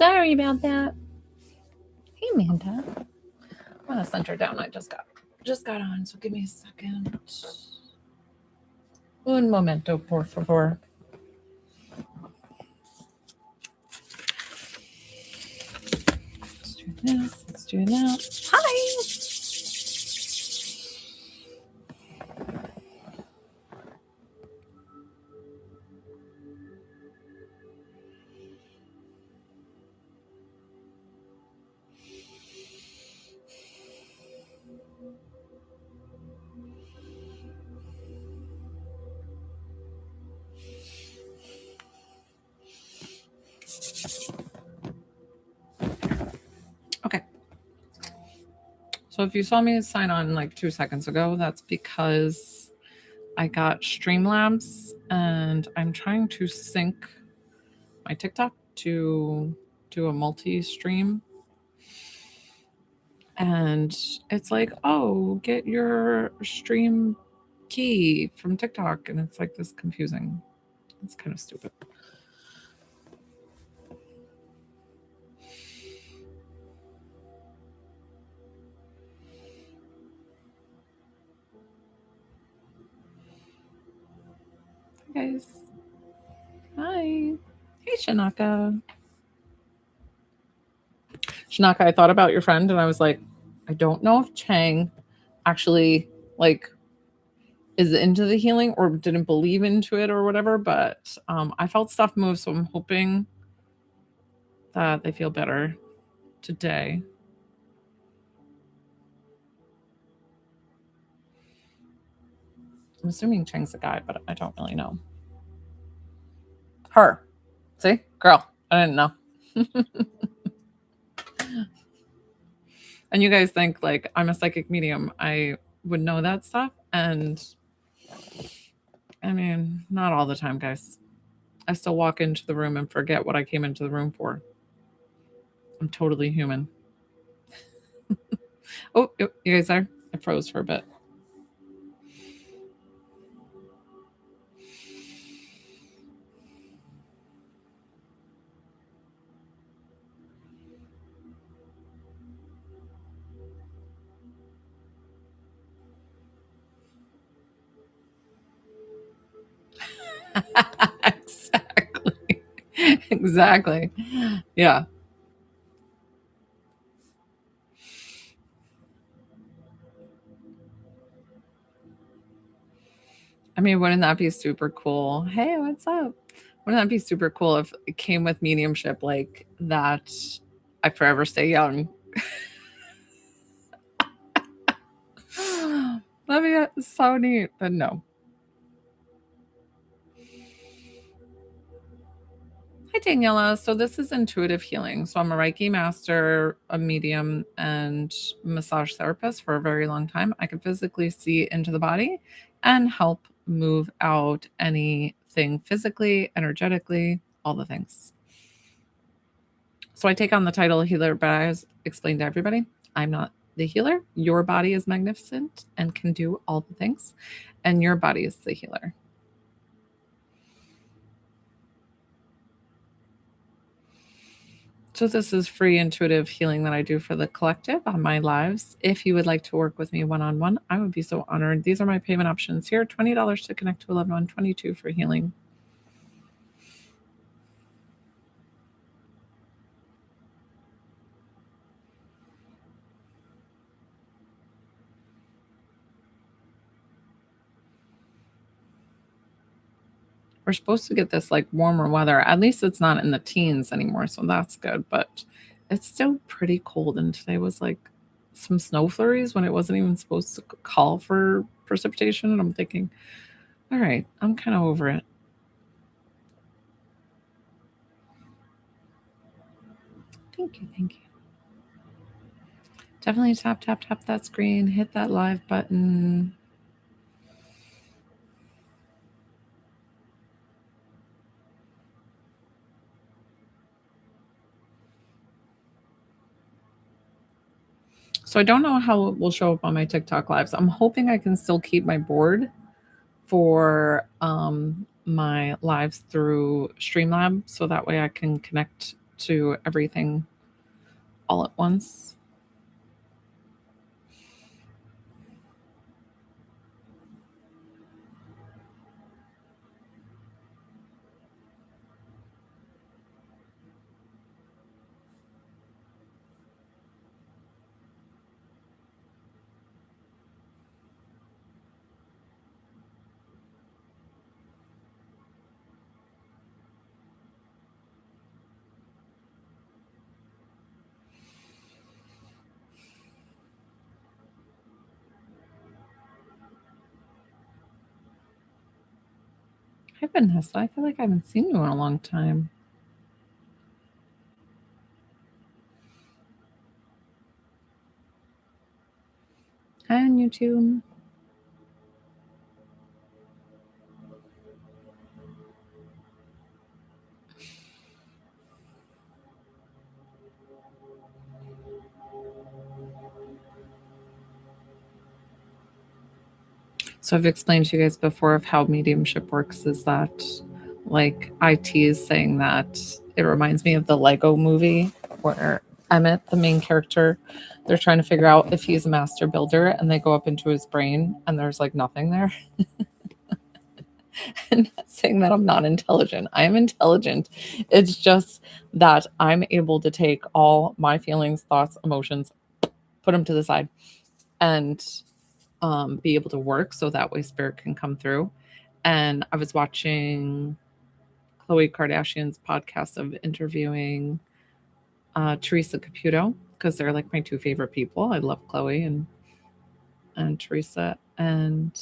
Sorry about that. Hey, Amanda. I'm gonna center down. I just got on, so give me a second. Un momento, por favor. Let's do this. Let's do that. Hi. Okay. So if you saw me sign on like 2 seconds ago, that's because I got Streamlabs and I'm trying to sync my TikTok to do a multi-stream. And it's like, oh, get your stream key from TikTok. And it's like this confusing. It's kind of stupid. Hi, guys. Hi. Hey, Shanaka. Shanaka, I thought about your friend and I was like, I don't know if Chang actually is into the healing or didn't believe into it or whatever, but I felt stuff move, so I'm hoping that they feel better today. I'm assuming Chang's the guy, but I don't really know. Her. See? Girl. I didn't know. And you guys think like I'm a psychic medium. I would know that stuff. And I mean, not all the time, guys. I still walk into the room and forget what I came into the room for. I'm totally human. Oh, you guys are? I froze for a bit. Exactly. Exactly. Yeah. I mean, wouldn't that be super cool? Hey, what's up? Wouldn't that be super cool if it came with mediumship like that? I forever stay young. That'd be so neat, but no. Hi, Daniela. So this is intuitive healing. So I'm a Reiki master, a medium, and massage therapist for a very long time. I can physically see into the body and help move out anything physically, energetically, all the things. So I take on the title healer, but I explained to everybody, I'm not the healer. Your body is magnificent and can do all the things, and your body is the healer. So this is free intuitive healing that I do for the collective on my lives. If you would like to work with me one-on-one, I would be so honored. These are my payment options here. $20 to connect to a loved one, $22 for healing. We're supposed to get this like warmer weather. At least it's not in the teens anymore, so that's good. But it's still pretty cold, and today was like some snow flurries when it wasn't even supposed to call for precipitation. And I'm thinking, all right, I'm kind of over it. Thank you, thank you. Definitely tap that screen, hit that live button. So I don't know how it will show up on my TikTok lives. I'm hoping I can still keep my board for my lives through Streamlab, so that way I can connect to everything all at once. Hi, Vanessa. I feel like I haven't seen you in a long time. Hi on YouTube. So I've explained to you guys before of how mediumship works is that like IT is saying that it reminds me of the Lego movie where Emmett, the main character, they're trying to figure out if he's a master builder and they go up into his brain and there's like nothing there. And not saying that I'm not intelligent. I am intelligent. It's just that I'm able to take all my feelings, thoughts, emotions, put them to the side and be able to work so that way spirit can come through. And I was watching Khloe Kardashian's podcast of interviewing Teresa Caputo because they're like my two favorite people. I love Khloe and Teresa. And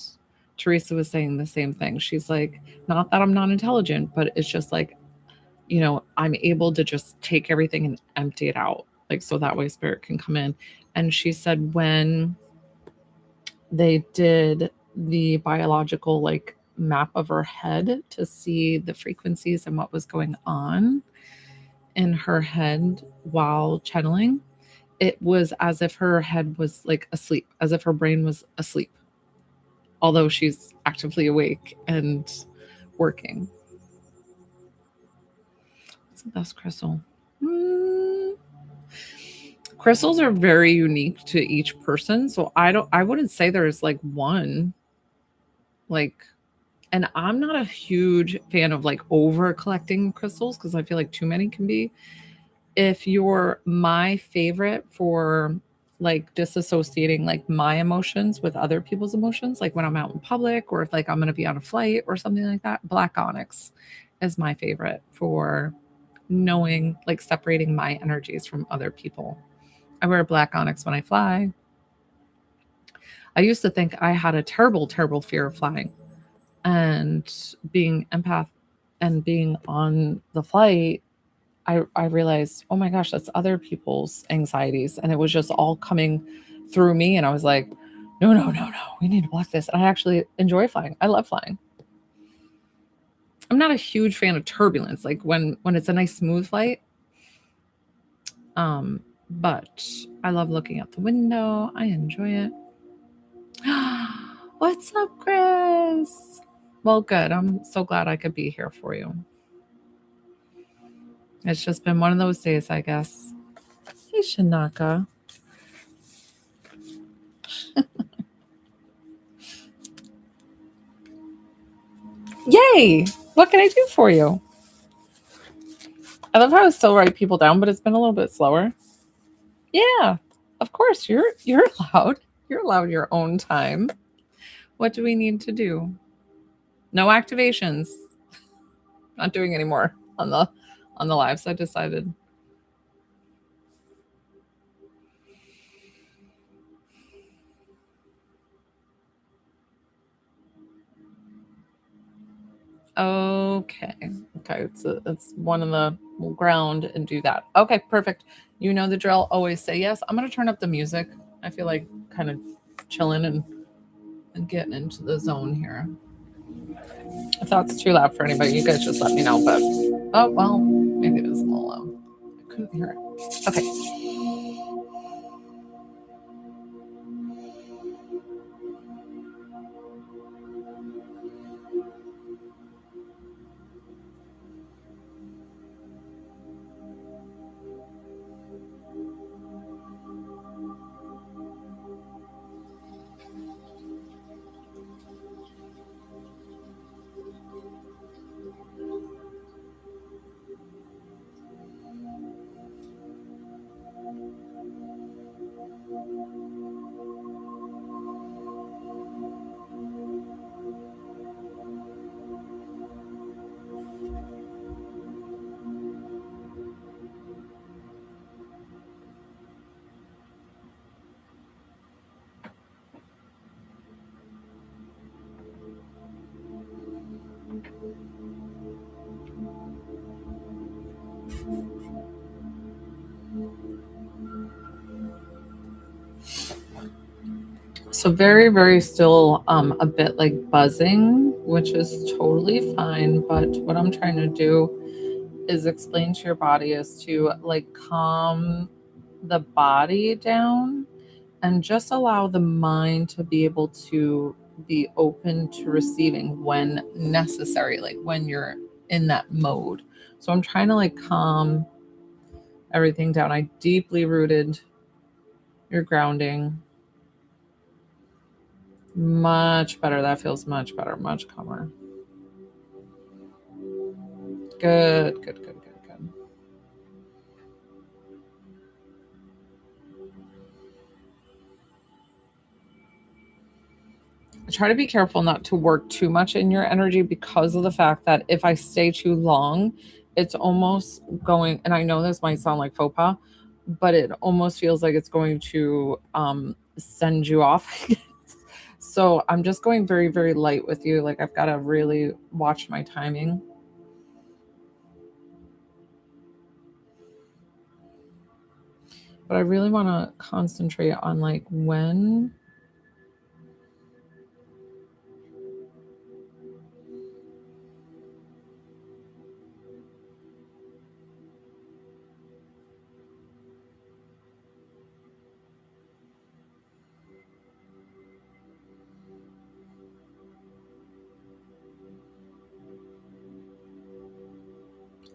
Teresa was saying the same thing. She's like, not that I'm not intelligent, but it's just like, I'm able to just take everything and empty it out. Like, so that way spirit can come in. And she said when they did the biological like map of her head to see the frequencies and what was going on in her head while channeling, it was as if her head was like asleep, as if her brain was asleep, although she's actively awake and working. What's the best crystal? Mm, Crystals are very unique to each person, so I wouldn't say there's like one like. And I'm not a huge fan of like over collecting crystals because I feel like too many can be. If you're my favorite for like disassociating like my emotions with other people's emotions, like when I'm out in public or if like I'm going to be on a flight or something like that, black onyx is my favorite for knowing, like separating my energies from other people. I wear black onyx when I fly. I used to think I had a terrible, terrible fear of flying and being empath and being on the flight. I realized, oh my gosh, that's other people's anxieties. And it was just all coming through me. And I was like, no, no, no, no, we need to block this. And I actually enjoy flying. I love flying. I'm not a huge fan of turbulence, like when it's a nice smooth flight. But I love looking out the window. I enjoy it. What's up, Chris? Well, good. I'm so glad I could be here for you. It's just been one of those days, I guess. Hey, Shinaka. Yay! What can I do for you? I love how I still write people down, but it's been a little bit slower. Yeah, of course. You're allowed. You're allowed your own time. What do we need to do? No activations. Not doing anymore on the lives. I decided. Okay. Okay. It's one in the ground and do that. Okay, perfect. You know the drill. Always say yes. I'm gonna turn up the music. I feel like kind of chilling and getting into the zone here. If that's too loud for anybody, you guys just let me know. But oh well, maybe it is a little loud. I couldn't hear it. Okay. So very, very still a bit like buzzing, which is totally fine. But what I'm trying to do is explain to your body is to like calm the body down and just allow the mind to be able to be open to receiving when necessary, like when you're in that mode. So I'm trying to like calm everything down. I deeply rooted your grounding. Much better. That feels much better, much calmer. Good, good, good, good, good. I try to be careful not to work too much in your energy because of the fact that if I stay too long, it's almost going, and I know this might sound like faux pas, but it almost feels like it's going to send you off. So I'm just going very, very light with you. Like I've got to really watch my timing. But I really want to concentrate on like when.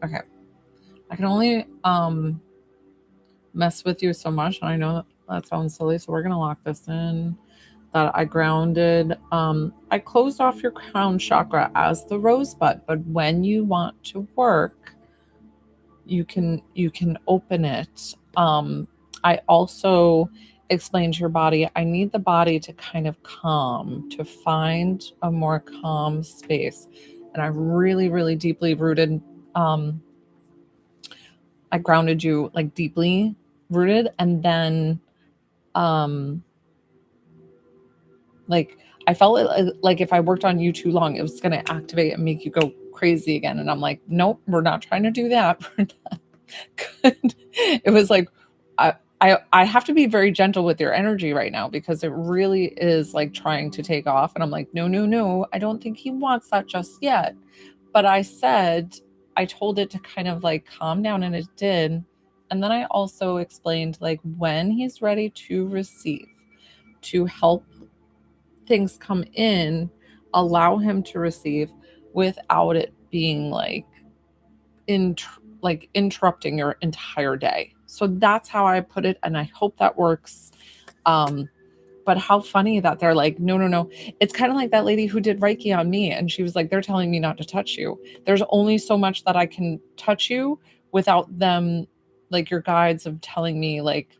Okay. I can only mess with you so much, and I know that sounds silly, so we're gonna lock this in. That I grounded. I closed off your crown chakra as the rosebud, but when you want to work, you can open it. I also explained to your body, I need the body to kind of calm, to find a more calm space. And I really, really deeply rooted, I grounded you like deeply rooted. And then, um, like, I felt like if I worked on you too long, it was going to activate and make you go crazy again. And I'm like, nope, we're not trying to do that. We're not good. It was like, I have to be very gentle with your energy right now because it really is like trying to take off. And I'm like, no, no, no, I don't think he wants that just yet. But I told it to kind of like calm down, and it did. And then I also explained like when he's ready to receive, to help things come in, allow him to receive without it being in like interrupting your entire day. So that's how I put it, and I hope that works. But how funny that they're like, no, no, no. It's kind of like that lady who did Reiki on me, and she was like, they're telling me not to touch you. There's only so much that I can touch you without them, like your guides of telling me, like,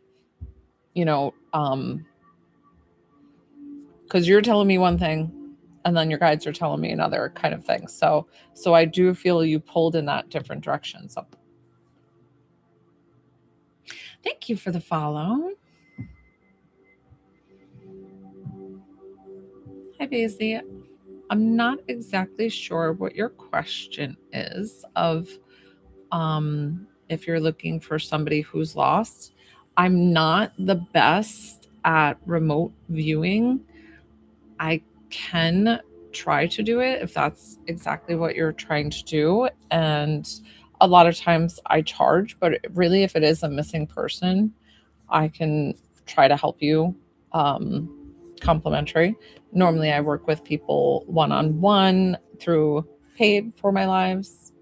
you know, because you're telling me one thing, and then your guides are telling me another kind of thing. So I do feel you pulled in that different direction. So thank you for the follow. Hi, Basie. I'm not exactly sure what your question is of if you're looking for somebody who's lost. I'm not the best at remote viewing. I can try to do it if that's exactly what you're trying to do. And a lot of times I charge, but really, if it is a missing person, I can try to help you complimentary. Normally, I work with people one on one through paid for my lives,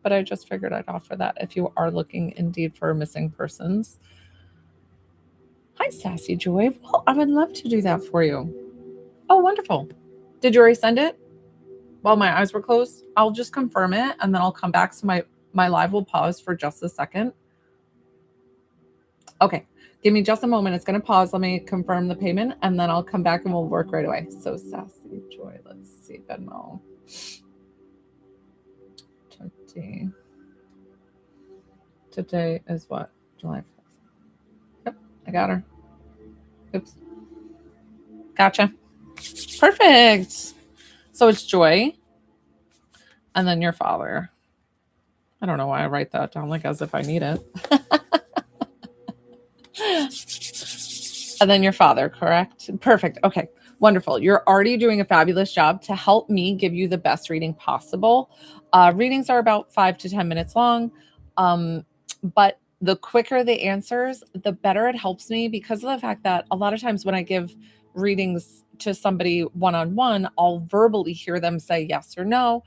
but I just figured I'd offer that if you are looking indeed for missing persons. Hi, Sassy Joy. Well, I would love to do that for you. Oh, wonderful. Did you already send it? While my eyes were closed, I'll just confirm it and then I'll come back. So my live will pause for just a second. Okay, give me just a moment. It's going to pause. Let me confirm the payment and then I'll come back and we'll work right away. So Sassy Joy, let's see, Venmo. 20. Today is what? July 5th. Yep, I got her. Oops. Gotcha. Perfect. So it's Joy and then your father. I don't know why I write that down like as if I need it. And then your father, correct? Perfect. Okay. Wonderful. You're already doing a fabulous job to help me give you the best reading possible. Readings are about 5 to 10 minutes long. But the quicker the answers, the better it helps me because of the fact that a lot of times when I give readings to somebody one on one, I'll verbally hear them say yes or no.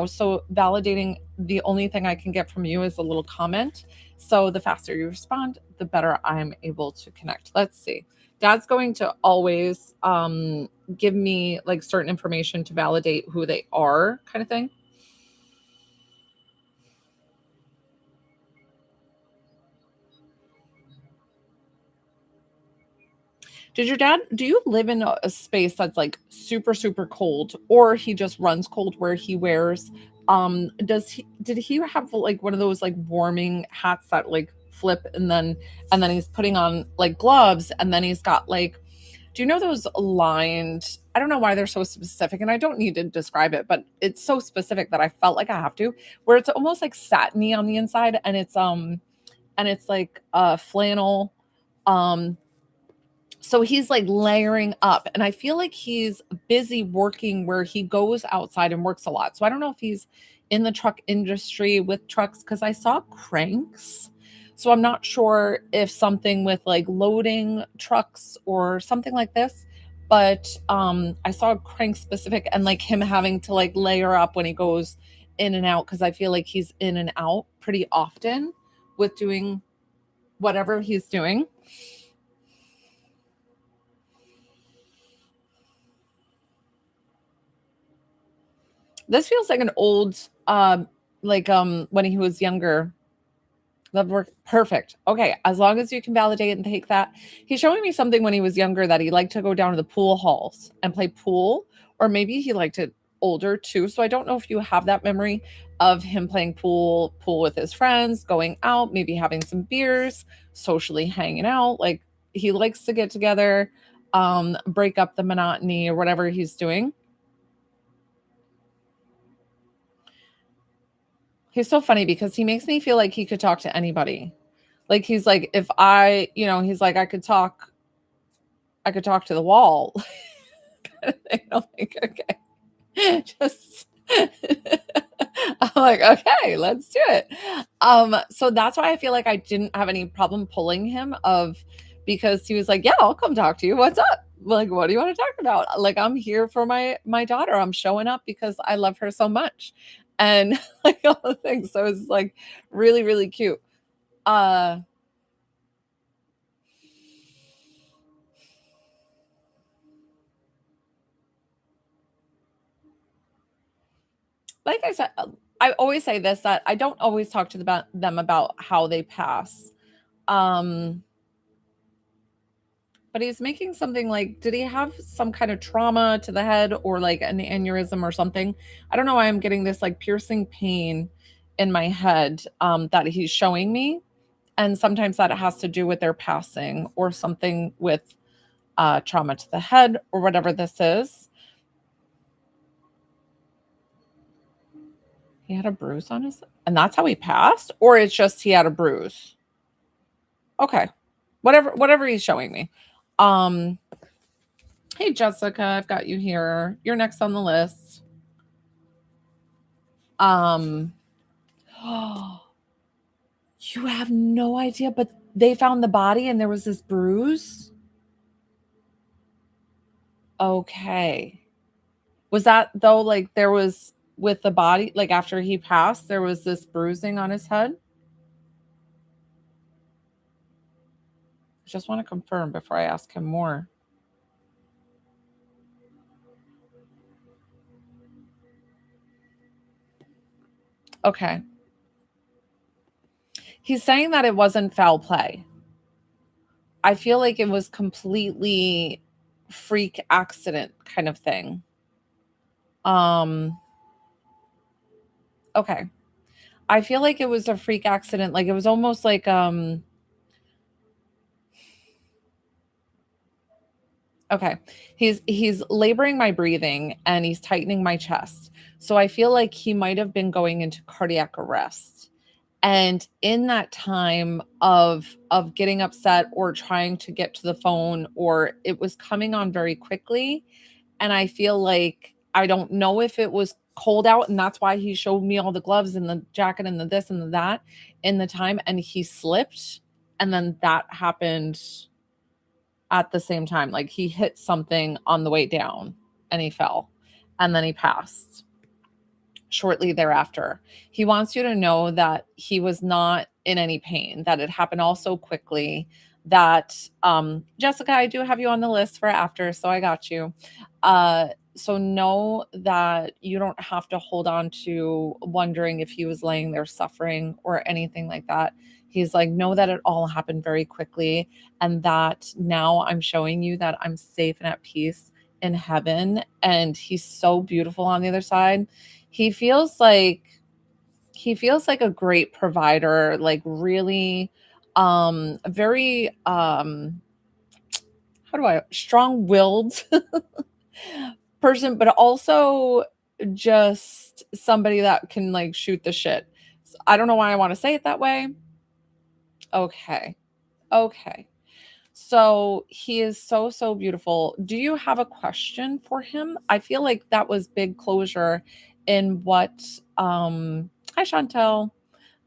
So validating, the only thing I can get from you is a little comment. So the faster you respond, the better I'm able to connect. Let's see. Dad's going to always give me like certain information to validate who they are, kind of thing. Do you live in a space that's like super, super cold, or he just runs cold where he wears, did he have like one of those like warming hats that like flip and then he's putting on like gloves and then he's got like, do you know those lined, I don't know why they're so specific and I don't need to describe it, but it's so specific that I felt like I have to, where it's almost like satiny on the inside and it's like flannel. Um so he's like layering up and I feel like he's busy working where he goes outside and works a lot. So I don't know if he's in the truck industry with trucks because I saw cranks. So I'm not sure if something with like loading trucks or something like this, but I saw crank specific and like him having to like layer up when he goes in and out because I feel like he's in and out pretty often with doing whatever he's doing. This feels like an old, like when he was younger. Love work. Perfect. Okay. As long as you can validate and take that. He's showing me something when he was younger that he liked to go down to the pool halls and play pool, or maybe he liked it older too. So I don't know if you have that memory of him playing pool with his friends, going out, maybe having some beers, socially hanging out. Like he likes to get together, break up the monotony or whatever he's doing. He's so funny because he makes me feel like he could talk to anybody. Like he's like, if I, he's like, I could talk to the wall. Kind of thing. I'm like, okay, just I'm like, okay, let's do it. So that's why I feel like I didn't have any problem pulling him of because he was like, yeah, I'll come talk to you. What's up? Like, what do you want to talk about? Like, I'm here for my daughter. I'm showing up because I love her so much. And like all the things. So it's like really, really cute. Uh like I said, I always say this that I don't always talk to them about how they pass. Um, but he's making something like, did he have some kind of trauma to the head or like an aneurysm or something? I don't know why I'm getting this like piercing pain in my head that he's showing me. And sometimes that has to do with their passing or something with trauma to the head or whatever this is. He had a bruise on his, and that's how he passed, or it's just he had a bruise. Okay, whatever he's showing me. Um, hey Jessica, I've got you here. You're next on the list. Um, you have no idea, but they found the body and there was this bruise. Okay, was that though? Like there was with the body, like after he passed, there was this bruising on his head. Just want to confirm before I ask him more. Okay. He's saying that it wasn't foul play. I feel like it was completely freak accident kind of thing. Um, okay. I feel like it was a freak accident. Like it was almost like okay. He's laboring my breathing and he's tightening my chest. So I feel like he might have been going into cardiac arrest. And in that time of getting upset or trying to get to the phone, or it was coming on very quickly, and I feel like I don't know if it was cold out and that's why he showed me all the gloves and the jacket and the this and the that in the time, and he slipped, and then that happened at the same time. Like he hit something on the way down and he fell, and then he passed shortly thereafter. He wants you to know that he was not in any pain, that it happened all so quickly, that Jessica, I do have you on the list for after, so I got you. So know that you don't have to hold on to wondering if he was laying there suffering or anything like that. He's like, know that it all happened very quickly, and that now I'm showing you that I'm safe and at peace in heaven. And he's so beautiful on the other side. He feels like a great provider, like really very how do I strong-willed person, but also just somebody that can like shoot the shit. I don't know why I want to say it that way. Okay. Okay. So he is so, so beautiful. Do you have a question for him? I feel like that was big closure in what hi Chantel.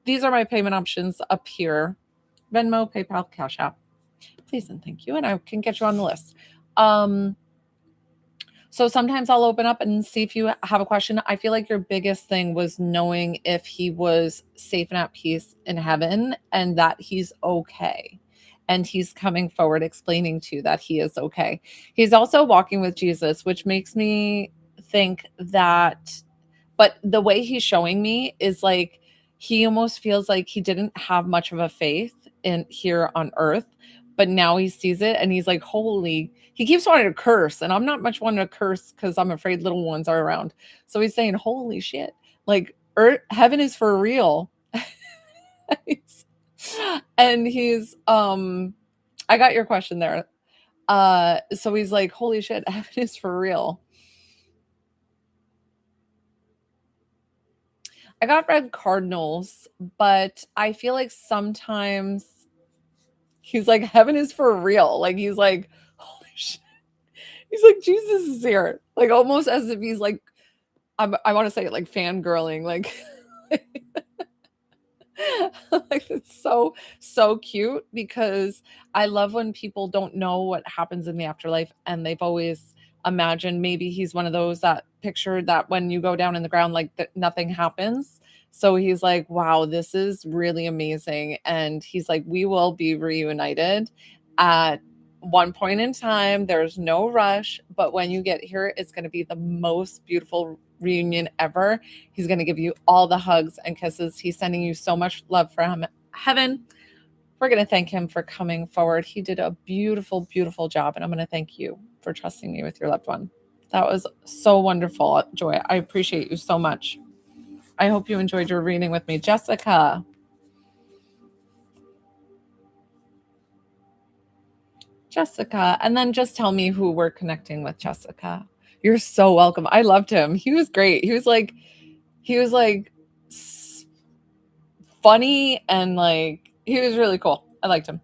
These are my payment options up here. Venmo, PayPal, Cash App. Please and thank you. And I can get you on the list. So sometimes I'll open up and see if you have a question. I feel like your biggest thing was knowing if he was safe and at peace in heaven and that he's okay. And he's coming forward explaining to you that he is okay. He's also walking with Jesus, which makes me think that, but the way he's showing me is like he almost feels like he didn't have much of a faith in here on earth, but now he sees it and he's like, holy, he keeps wanting to curse. And I'm not much one to curse because I'm afraid little ones are around. So he's saying, holy shit, like earth, heaven is for real. And he's I got your question there. So he's like, holy shit, heaven is for real. I got red cardinals, but I feel like sometimes he's like, heaven is for real. Like he's like, holy shit. He's like, Jesus is here. Like almost as if he's like, I want to say it like fangirling, like like it's so so cute because I love when people don't know what happens in the afterlife and they've always imagined maybe he's one of those that picture that when you go down in the ground like that nothing happens. So he's like, wow, this is really amazing. And he's like, we will be reunited at one point in time. There's no rush, but when you get here, it's going to be the most beautiful reunion ever. He's going to give you all the hugs and kisses. He's sending you so much love from heaven. We're going to thank him for coming forward. He did a beautiful, beautiful job. And I'm going to thank you for trusting me with your loved one. That was so wonderful, Joy. I appreciate you so much. I hope you enjoyed your reading with me. Jessica. Jessica. And then just tell me who we're connecting with, Jessica. You're so welcome. I loved him. He was great. He was like funny and like he was really cool. I liked him.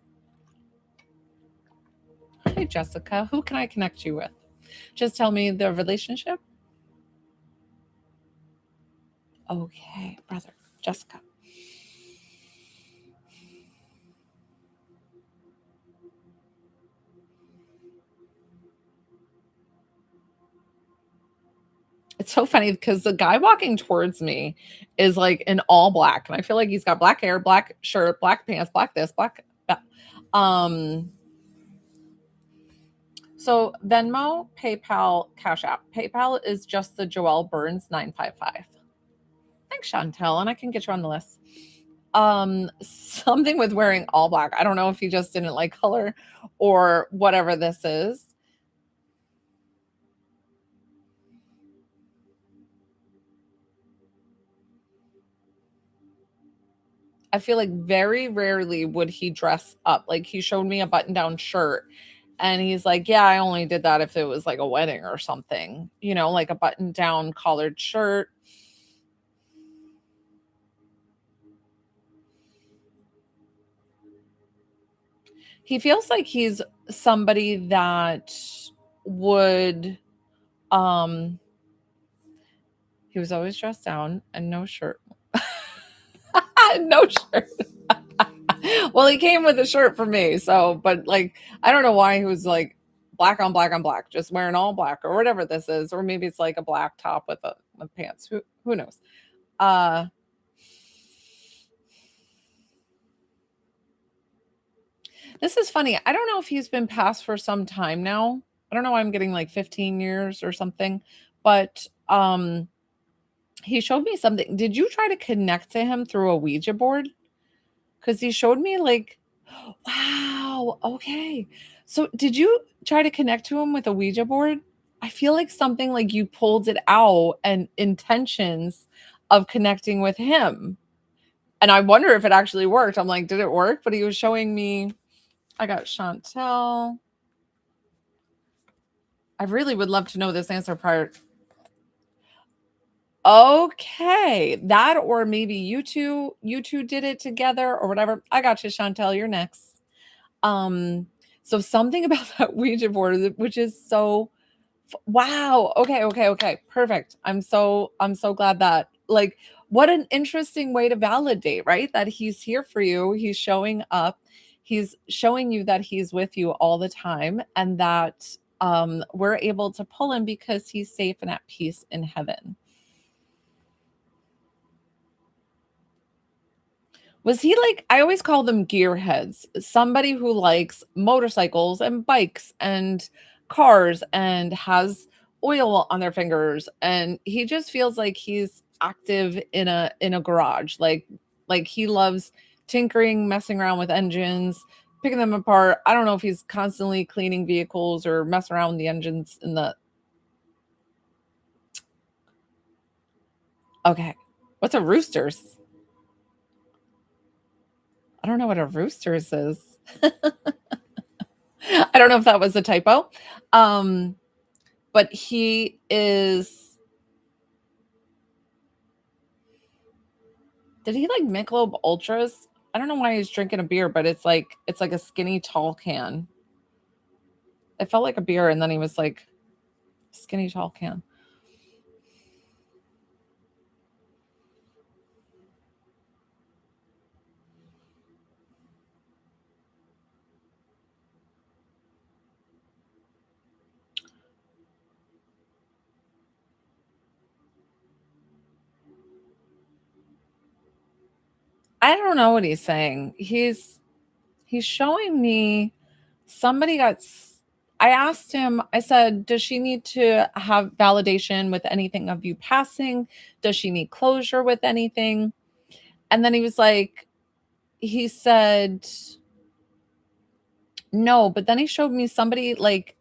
Hey Jessica, who can I connect you with? Just tell me the relationship. Okay, brother, Jessica. It's so funny because the guy walking towards me is like in all black, and I feel like he's got black hair, black shirt, black pants, black this, black that. So Venmo, PayPal, Cash App. PayPal is just the Joelle Burns 955. Thanks, Chantel, and I can get you on the list. Something with wearing all black. I don't know if he just didn't like color or whatever this is. I feel like very rarely would he dress up. Like he showed me a button-down shirt and he's like, "Yeah, I only did that if it was like a wedding or something." You know, like a button-down collared shirt. He feels like he's somebody that would, um he was always dressed down and no shirt. No shirt. Well, he came with a shirt for me, so but like I don't know why he was like black on black, just wearing all black or whatever this is, or maybe it's like a black top with pants. Who knows? Uh this is funny. I don't know if he's been passed for some time now. I don't know why I'm getting like 15 years or something, but he showed me something. Did you try to connect to him through a Ouija board? Because he showed me like, wow, okay. So did you try to connect to him with a Ouija board? I feel like something like you pulled it out and intentions of connecting with him. And I wonder if it actually worked. I'm like, did it work? But he was showing me, I got Chantel. I really would love to know this answer prior. Okay. That or maybe you two did it together or whatever. I got you, Chantel. You're next. So something about that Ouija board, which is so wow. Okay, okay, okay. Perfect. I'm so glad that like what an interesting way to validate, right? That he's here for you. He's showing up. He's showing you that he's with you all the time and that we're able to pull him because he's safe and at peace in heaven. Was he like I always call them gearheads, somebody who likes motorcycles and bikes and cars and has oil on their fingers and he just feels like he's active in a garage. Like he loves tinkering, messing around with engines, picking them apart. I don't know if he's constantly cleaning vehicles or messing around with the engines in the okay. What's a roosters? I don't know what a roosters is. I don't know if that was a typo. Um, but he is did he like Michelob Ultras? I don't know why he's drinking a beer, but it's like a skinny tall can. It felt like a beer and then he was like skinny tall can. I don't know what he's saying. He's showing me somebody got I asked him, I said, does she need to have validation with anything of you passing? Does she need closure with anything? And then he was like, he said, no, but then he showed me somebody like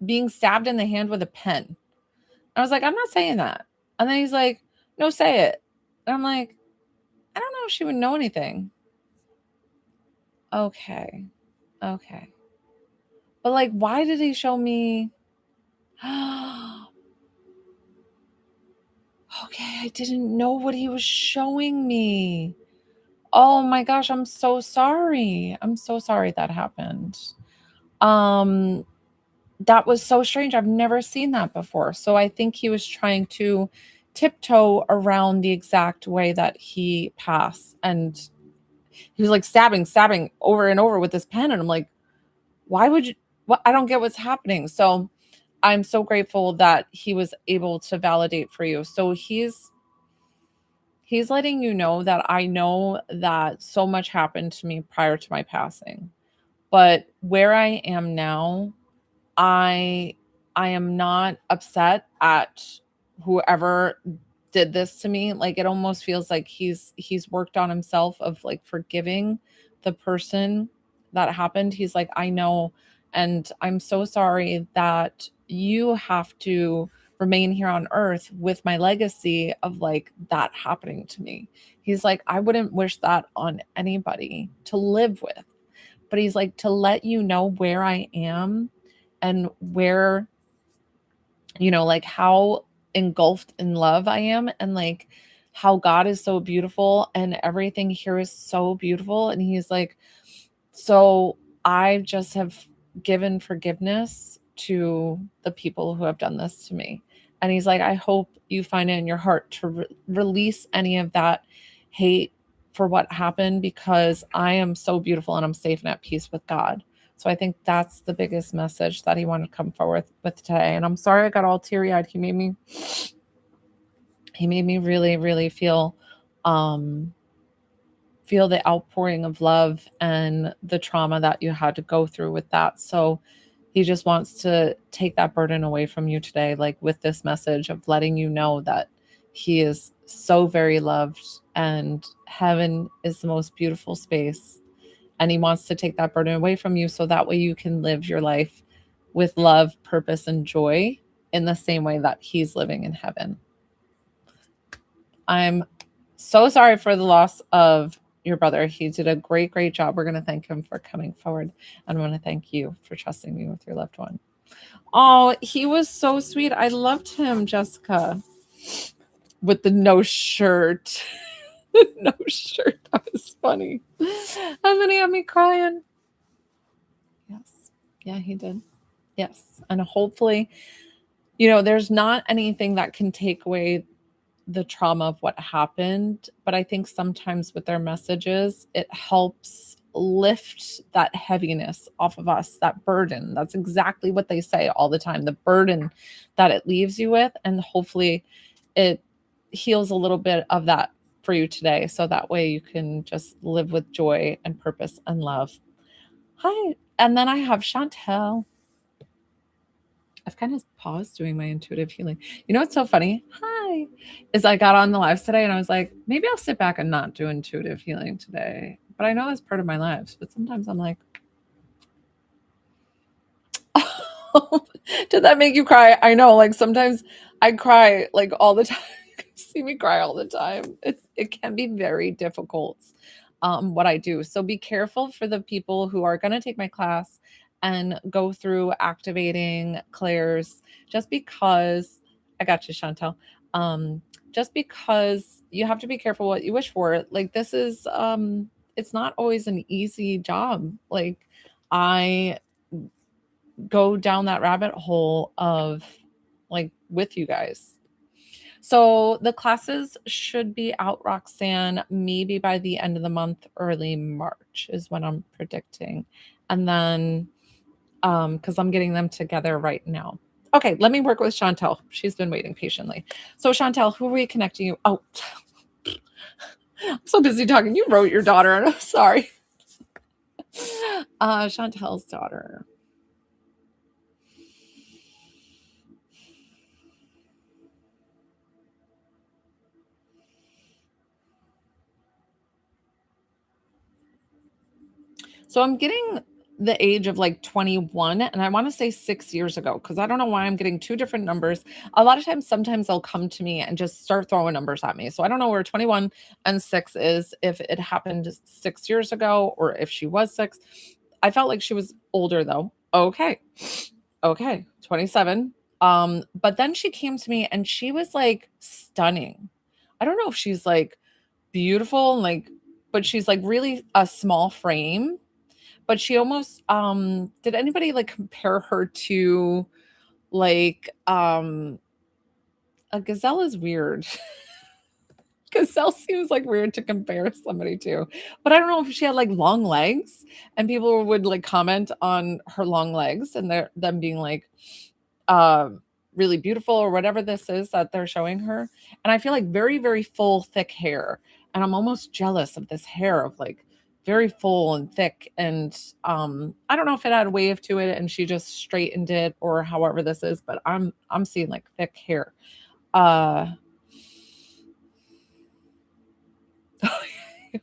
being stabbed in the hand with a pen. I was like, I'm not saying that. And then he's like, no, say it. And I'm like, I don't know if she would know anything. Okay. Okay. But like, why did he show me? Okay, I didn't know what he was showing me. Oh my gosh, I'm so sorry. I'm so sorry that happened. Um, that was so strange. I've never seen that before. So I think he was trying to tiptoe around the exact way that he passed. And he was like stabbing over and over with this pen. And I'm like, why would you? What? I don't get what's happening. So I'm so grateful that he was able to validate for you. So he's letting you know that I know that so much happened to me prior to my passing. But where I am now, I I am not upset at whoever did this to me. Like it almost feels like he's worked on himself of like forgiving the person that happened. He's like, I know, and I'm so sorry that you have to remain here on earth with my legacy of like that happening to me. He's like, I wouldn't wish that on anybody to live with. But he's like, to let you know where I am and where like how engulfed in love I am and like how God is so beautiful and everything here is so beautiful and he's like so I just have given forgiveness to the people who have done this to me. And he's like, I hope you find it in your heart to release any of that hate for what happened, because I am so beautiful and I'm safe and at peace with God. So I think that's the biggest message that he wanted to come forward with today. And I'm sorry I got all teary eyed. He made me really, really um, feel the outpouring of love and the trauma that you had to go through with that. So he just wants to take that burden away from you today, like with this message of letting you know that he is so very loved and heaven is the most beautiful space. And he wants to take that burden away from you so that way you can live your life with love, purpose, and joy in the same way that he's living in heaven. I'm so sorry for the loss of your brother. He did a great, great job. We're going to thank him for coming forward. And I want to thank you for trusting me with your loved one. Oh, he was so sweet. I loved him, Jessica, with the no shirt. No shirt. That was funny. And then he had me crying. Yes. Yeah, he did. Yes. And hopefully, there's not anything that can take away the trauma of what happened, but I think sometimes with their messages, it helps lift that heaviness off of us, that burden. That's exactly what they say all the time, the burden that it leaves you with. And hopefully it heals a little bit of that for you today. So that way you can just live with joy and purpose and love. Hi. And then I have Chantel. I've kind of paused doing my intuitive healing. You know what's so funny? Hi. Is I got on the lives today and I was like, maybe I'll sit back and not do intuitive healing today. But I know that's part of my lives. But sometimes I'm like, did that make you cry? I know. Like sometimes I cry like all the time. You see me cry all the time. It can be very difficult what I do. So be careful for the people who are going to take my class and go through activating clairs, just because I got you, Chantel. Just because you have to be careful what you wish for. Like this is it's not always an easy job. Like I go down that rabbit hole of like with you guys. So the classes should be out, Roxanne, maybe by the end of the month, early March is when I'm predicting. And then because I'm getting them together right now. Okay, let me work with Chantel. She's been waiting patiently. So Chantel, who are we connecting you? Oh, I'm so busy talking. You wrote your daughter, and I'm sorry. Chantel's daughter. So I'm getting the age of like 21, and I want to say 6 years ago, because I don't know why I'm getting two different numbers. A lot of times, sometimes they'll come to me and just start throwing numbers at me. So I don't know where 21 and 6 is, if it happened 6 years ago or if she was 6. I felt like she was older though. Okay. Okay. 27. But then she came to me and she was like stunning. I don't know if she's like beautiful and like, but she's like really a small frame, but she almost did anybody like compare her to like a gazelle is weird. Gazelle seems like weird to compare somebody to, but I don't know if she had like long legs and people would like comment on her long legs and them being like uh really beautiful or whatever this is that they're showing her. And I feel like very, very full, thick hair. And I'm almost jealous of this hair of like very full and thick. And I don't know if it had a wave to it and she just straightened it or however this is, but I'm seeing like thick hair. Uh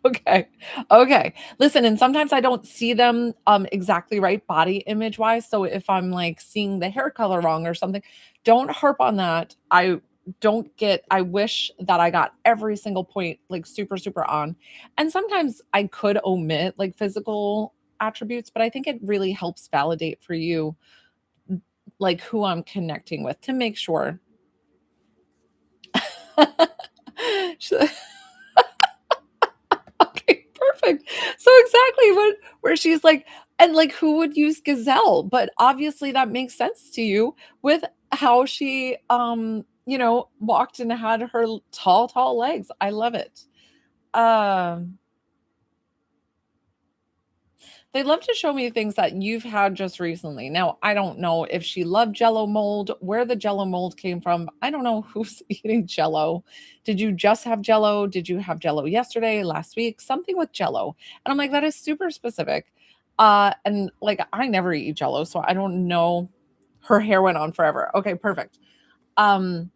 Okay. Okay. Listen, and sometimes I don't see them exactly right body image wise. So if I'm like seeing the hair color wrong or something, don't harp on that. I wish that I got every single point like super, super on. And sometimes I could omit like physical attributes, but I think it really helps validate for you like who I'm connecting with to make sure. Okay, perfect. So exactly where she's like, And, like, who would use gazelle? But obviously that makes sense to you with how she, walked and had her tall, tall legs. I love it. Um They love to show me things that you've had just recently. Now, I don't know if she loved Jello mold, where the Jello mold came from. I don't know who's eating Jello. Did you just have Jello? Did you have Jello yesterday, last week? Something with Jello. And I'm like, that is super specific. And like I never eat Jello, so I don't know. Her hair went on forever. Okay, perfect. Um,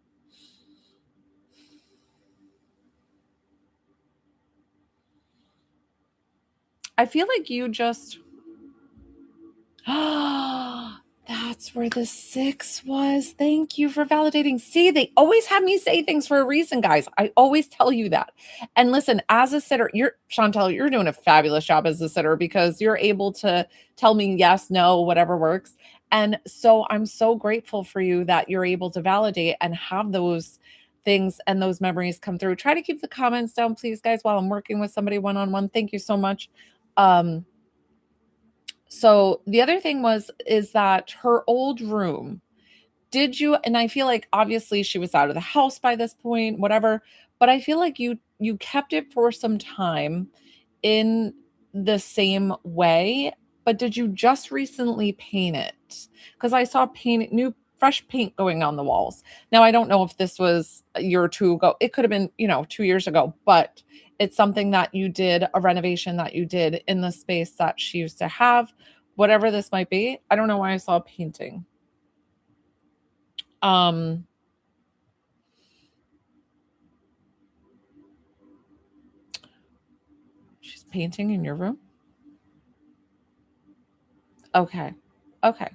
I feel like you just that's where the 6 was. Thank you for validating. See, they always have me say things for a reason, guys. I always tell you that. And listen, as a sitter, you're Chantel, you're doing a fabulous job as a sitter because you're able to tell me yes, no, whatever works. And so I'm so grateful for you that you're able to validate and have those things and those memories come through. Try to keep the comments down, please, guys, while I'm working with somebody one-on-one. Thank you so much. Um, so the other thing is that her old room, did you and I feel like obviously she was out of the house by this point, whatever, but I feel like you kept it for some time in the same way, but did you just recently paint it? Because I saw paint new fresh paint going on the walls. Now I don't know if this was a year or two ago. It could have been, 2 years ago, but it's something that you did, a renovation that you did in the space that she used to have, whatever this might be. I don't know why I saw painting. Um, she's painting in your room? Okay. Okay.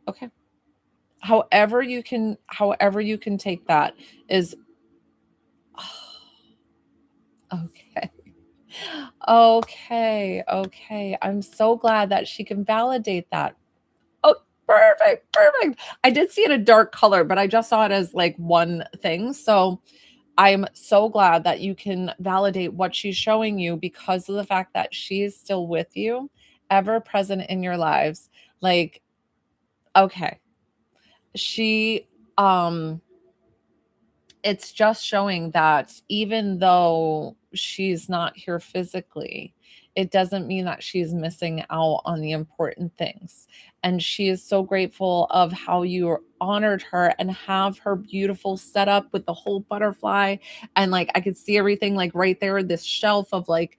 Okay. However you can take that is okay. Okay. Okay. I'm so glad that she can validate that. Oh, perfect. Perfect. I did see it a dark color, but I just saw it as like one thing. So I'm so glad that you can validate what she's showing you because of the fact that she is still with you, ever present in your lives. Like, okay. She it's just showing that even though she's not here physically, it doesn't mean that she's missing out on the important things. And she is so grateful of how you honored her and have her beautiful setup with the whole butterfly. And like I could see everything like right there, this shelf of like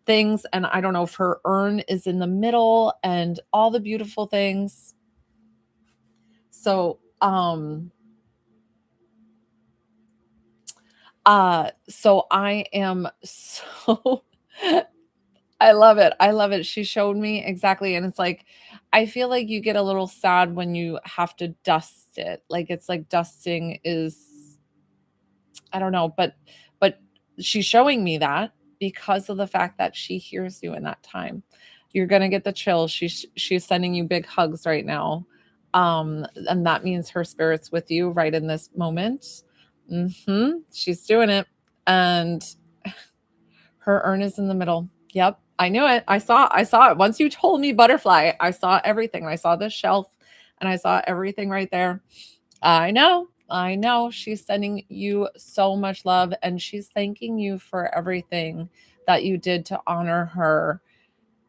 things. And I don't know if her urn is in the middle and all the beautiful things. So, so I am so I love it. I love it. She showed me exactly, and it's like, I feel like you get a little sad when you have to dust it. Like it's like dusting is I don't know, but she's showing me that because of the fact that she hears you in that time. You're gonna get the chills. She's sending you big hugs right now. And that means her spirit's with you right in this moment. She's doing it. And her urn is in the middle. Yep, I knew it. I saw it. Once you told me butterfly, I saw everything. I saw this shelf and I saw everything right there. I know. I know. She's sending you so much love and she's thanking you for everything that you did to honor her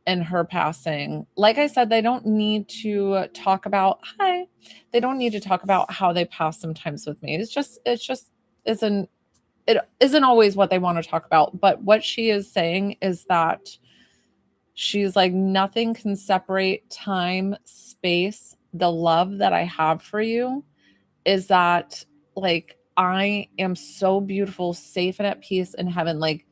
in her passing. Like I said, they don't need to talk about hi. They don't need to talk about how they pass sometimes with me. It's just isn't it isn't always what they want to talk about, but what she is saying is that she's like, nothing can separate time, space, the love that I have for you is that like I am so beautiful, safe and at peace in heaven. Like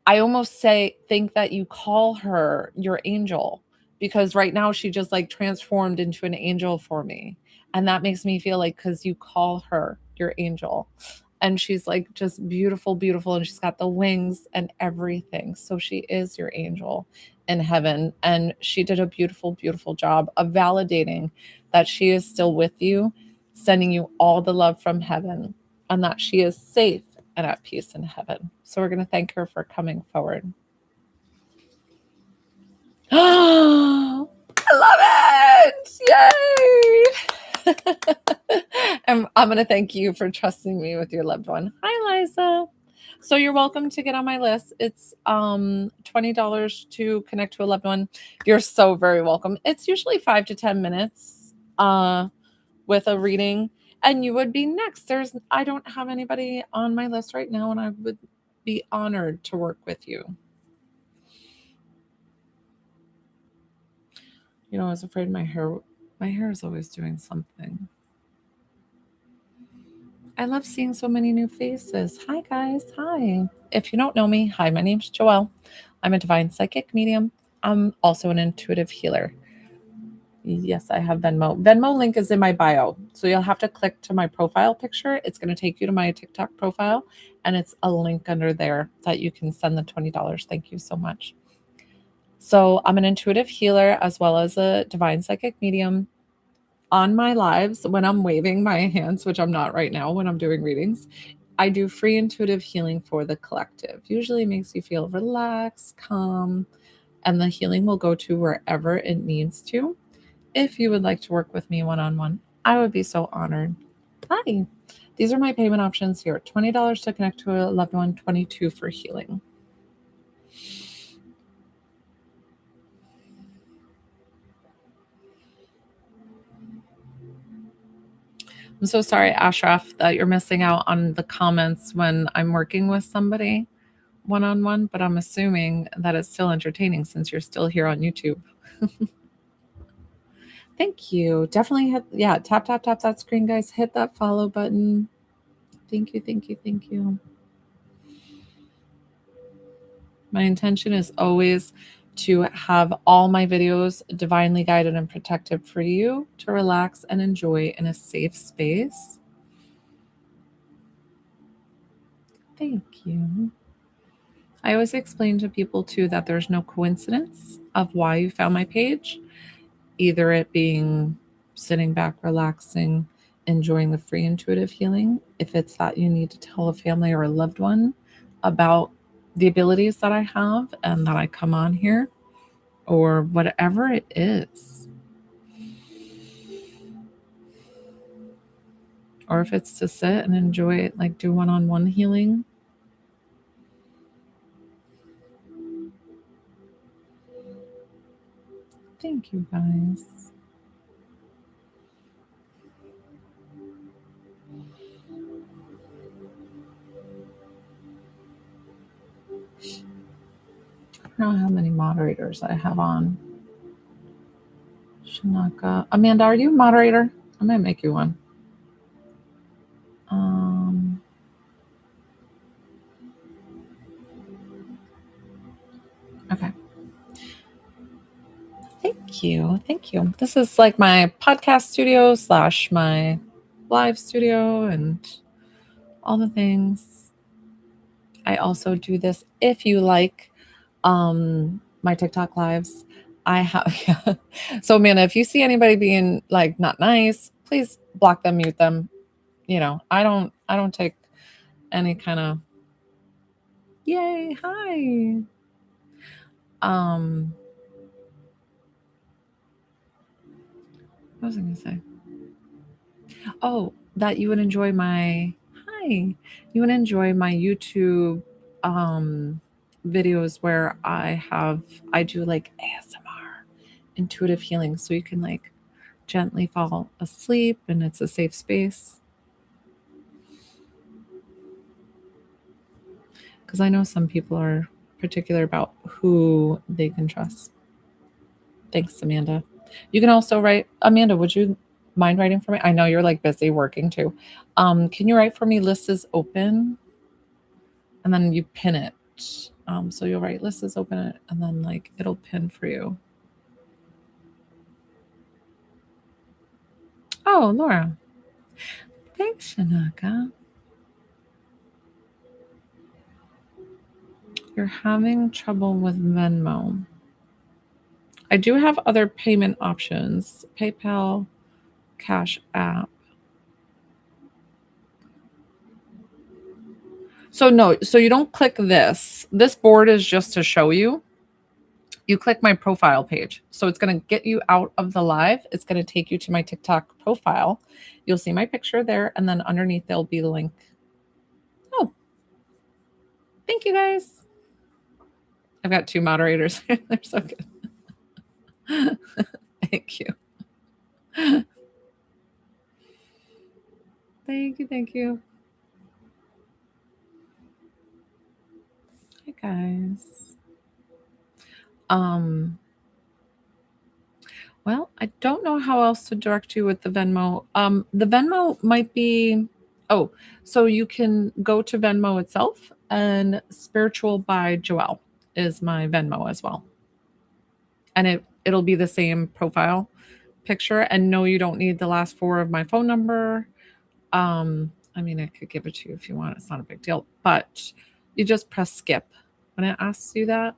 I almost think that you call her your angel because right now she just like transformed into an angel for me. And that makes me feel like because you call her your angel. And she's like just beautiful, beautiful. And she's got the wings and everything. So she is your angel in heaven. And she did a beautiful, beautiful job of validating that she is still with you, sending you all the love from heaven, and that she is safe and at peace in heaven. So we're going to thank her for coming forward. And I'm going to thank you for trusting me with your loved one. Hi, Liza. So you're welcome to get on my list. It's $20 to connect to a loved one. You're so very welcome. It's usually 5 to 10 minutes with a reading, and you would be next. I don't have anybody on my list right now, and I would be honored to work with you. You know, I was afraid my hair is always doing something. I love seeing so many new faces. Hi, guys. Hi. If you don't know me, hi, my name's Joelle. I'm a divine psychic medium. I'm also an intuitive healer. Yes, I have Venmo. Venmo link is in my bio. So you'll have to click to my profile picture. It's going to take you to my TikTok profile, and it's a link under there that you can send the $20. Thank you so much. So I'm an intuitive healer as well as a divine psychic medium. On my lives, when I'm waving my hands, which I'm not right now when I'm doing readings, I do free intuitive healing for the collective. Usually makes you feel relaxed, calm, and the healing will go to wherever it needs to. If you would like to work with me one-on-one, I would be so honored. Hi. These are my payment options here. $20 to connect to a loved one, $22 for healing. I'm so sorry, Ashraf, that you're missing out on the comments when I'm working with somebody one-on-one, but I'm assuming that it's still entertaining since you're still here on YouTube. Thank you. Definitely tap, tap, tap that screen, guys. Hit that follow button. Thank you, thank you, thank you. My intention is always to have all my videos divinely guided and protected for you to relax and enjoy in a safe space. Thank you. I always explain to people too that there's no coincidence of why you found my page, either it being sitting back, relaxing, enjoying the free intuitive healing, if it's that you need to tell a family or a loved one about the abilities that I have and that I come on here, or whatever it is. Or if it's to sit and enjoy it, like do one-on-one healing. Thank you, guys. I don't know how many moderators I have on. Shanaka. Amanda, are you a moderator? I might make you one. Okay. Thank you. Thank you. This is like my podcast studio / my live studio and all the things. I also do this if you like my TikTok lives. I have so Amanda, if you see anybody being like not nice, please block them, mute them. You know, I don't take any kind of yay, hi. What was I gonna say? Oh, that you would enjoy my hi. You would enjoy my YouTube videos where I do like ASMR intuitive healing so you can like gently fall asleep and it's a safe space. Because I know some people are particular about who they can trust. Thanks, Amanda. You can also write, Amanda, would you mind writing for me? I know you're like busy working too. Can you write for me? List is open, and then you pin it. So you'll write list is open, and then like it'll pin for you. Oh, Laura. Thanks, Shanaka. You're having trouble with Venmo. I do have other payment options. PayPal, Cash App. So no, so you don't click this. This board is just to show you. you click my profile page. So it's going to get you out of the live. It's going to take you to my TikTok profile. You'll see my picture there, and then underneath there'll be the link. Oh, thank you guys. I've got 2 moderators. They're so good. Thank you. Thank you. Thank you. Hi guys. Well, I don't know how else to direct you with the Venmo. The Venmo might be, oh, so you can go to Venmo itself, and Spiritual by Joelle is my Venmo as well. And it'll be the same profile picture. And no, you don't need the last 4 of my phone number. I mean, I could give it to you if you want. It's not a big deal, but you just press skip when it asks you that.